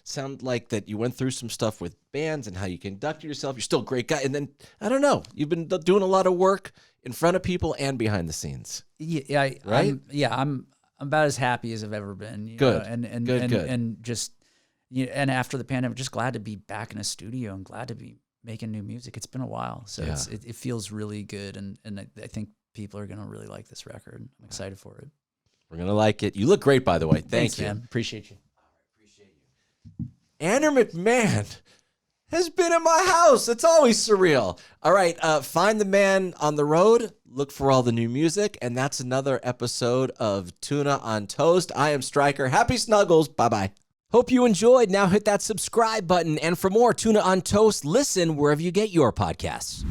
[SPEAKER 4] sound like that you went through some stuff with bands and how you conducted yourself. You're still a great guy. And then, I don't know, you've been doing a lot of work in front of people and behind the scenes.
[SPEAKER 3] Yeah,
[SPEAKER 4] right?
[SPEAKER 3] I'm about as happy as I've ever been.
[SPEAKER 4] Good.
[SPEAKER 3] Good.
[SPEAKER 4] Good.
[SPEAKER 3] And just, and after the pandemic, just glad to be back in a studio and glad to be making new music. It's been a while. So it feels really good. And I think people are going to really like this record. I'm excited for it.
[SPEAKER 4] We're going to like it. You look great, by the way.
[SPEAKER 3] Thanks,
[SPEAKER 4] you.
[SPEAKER 3] Man. Appreciate you.
[SPEAKER 4] Andrew McMahon has been in my house. It's always surreal. All right, find the man on the road. Look for all the new music. And that's another episode of Tuna on Toast. I am Stryker. Happy snuggles. Bye-bye. Hope you enjoyed. Now hit that subscribe button. And for more Tuna on Toast, listen wherever you get your podcasts.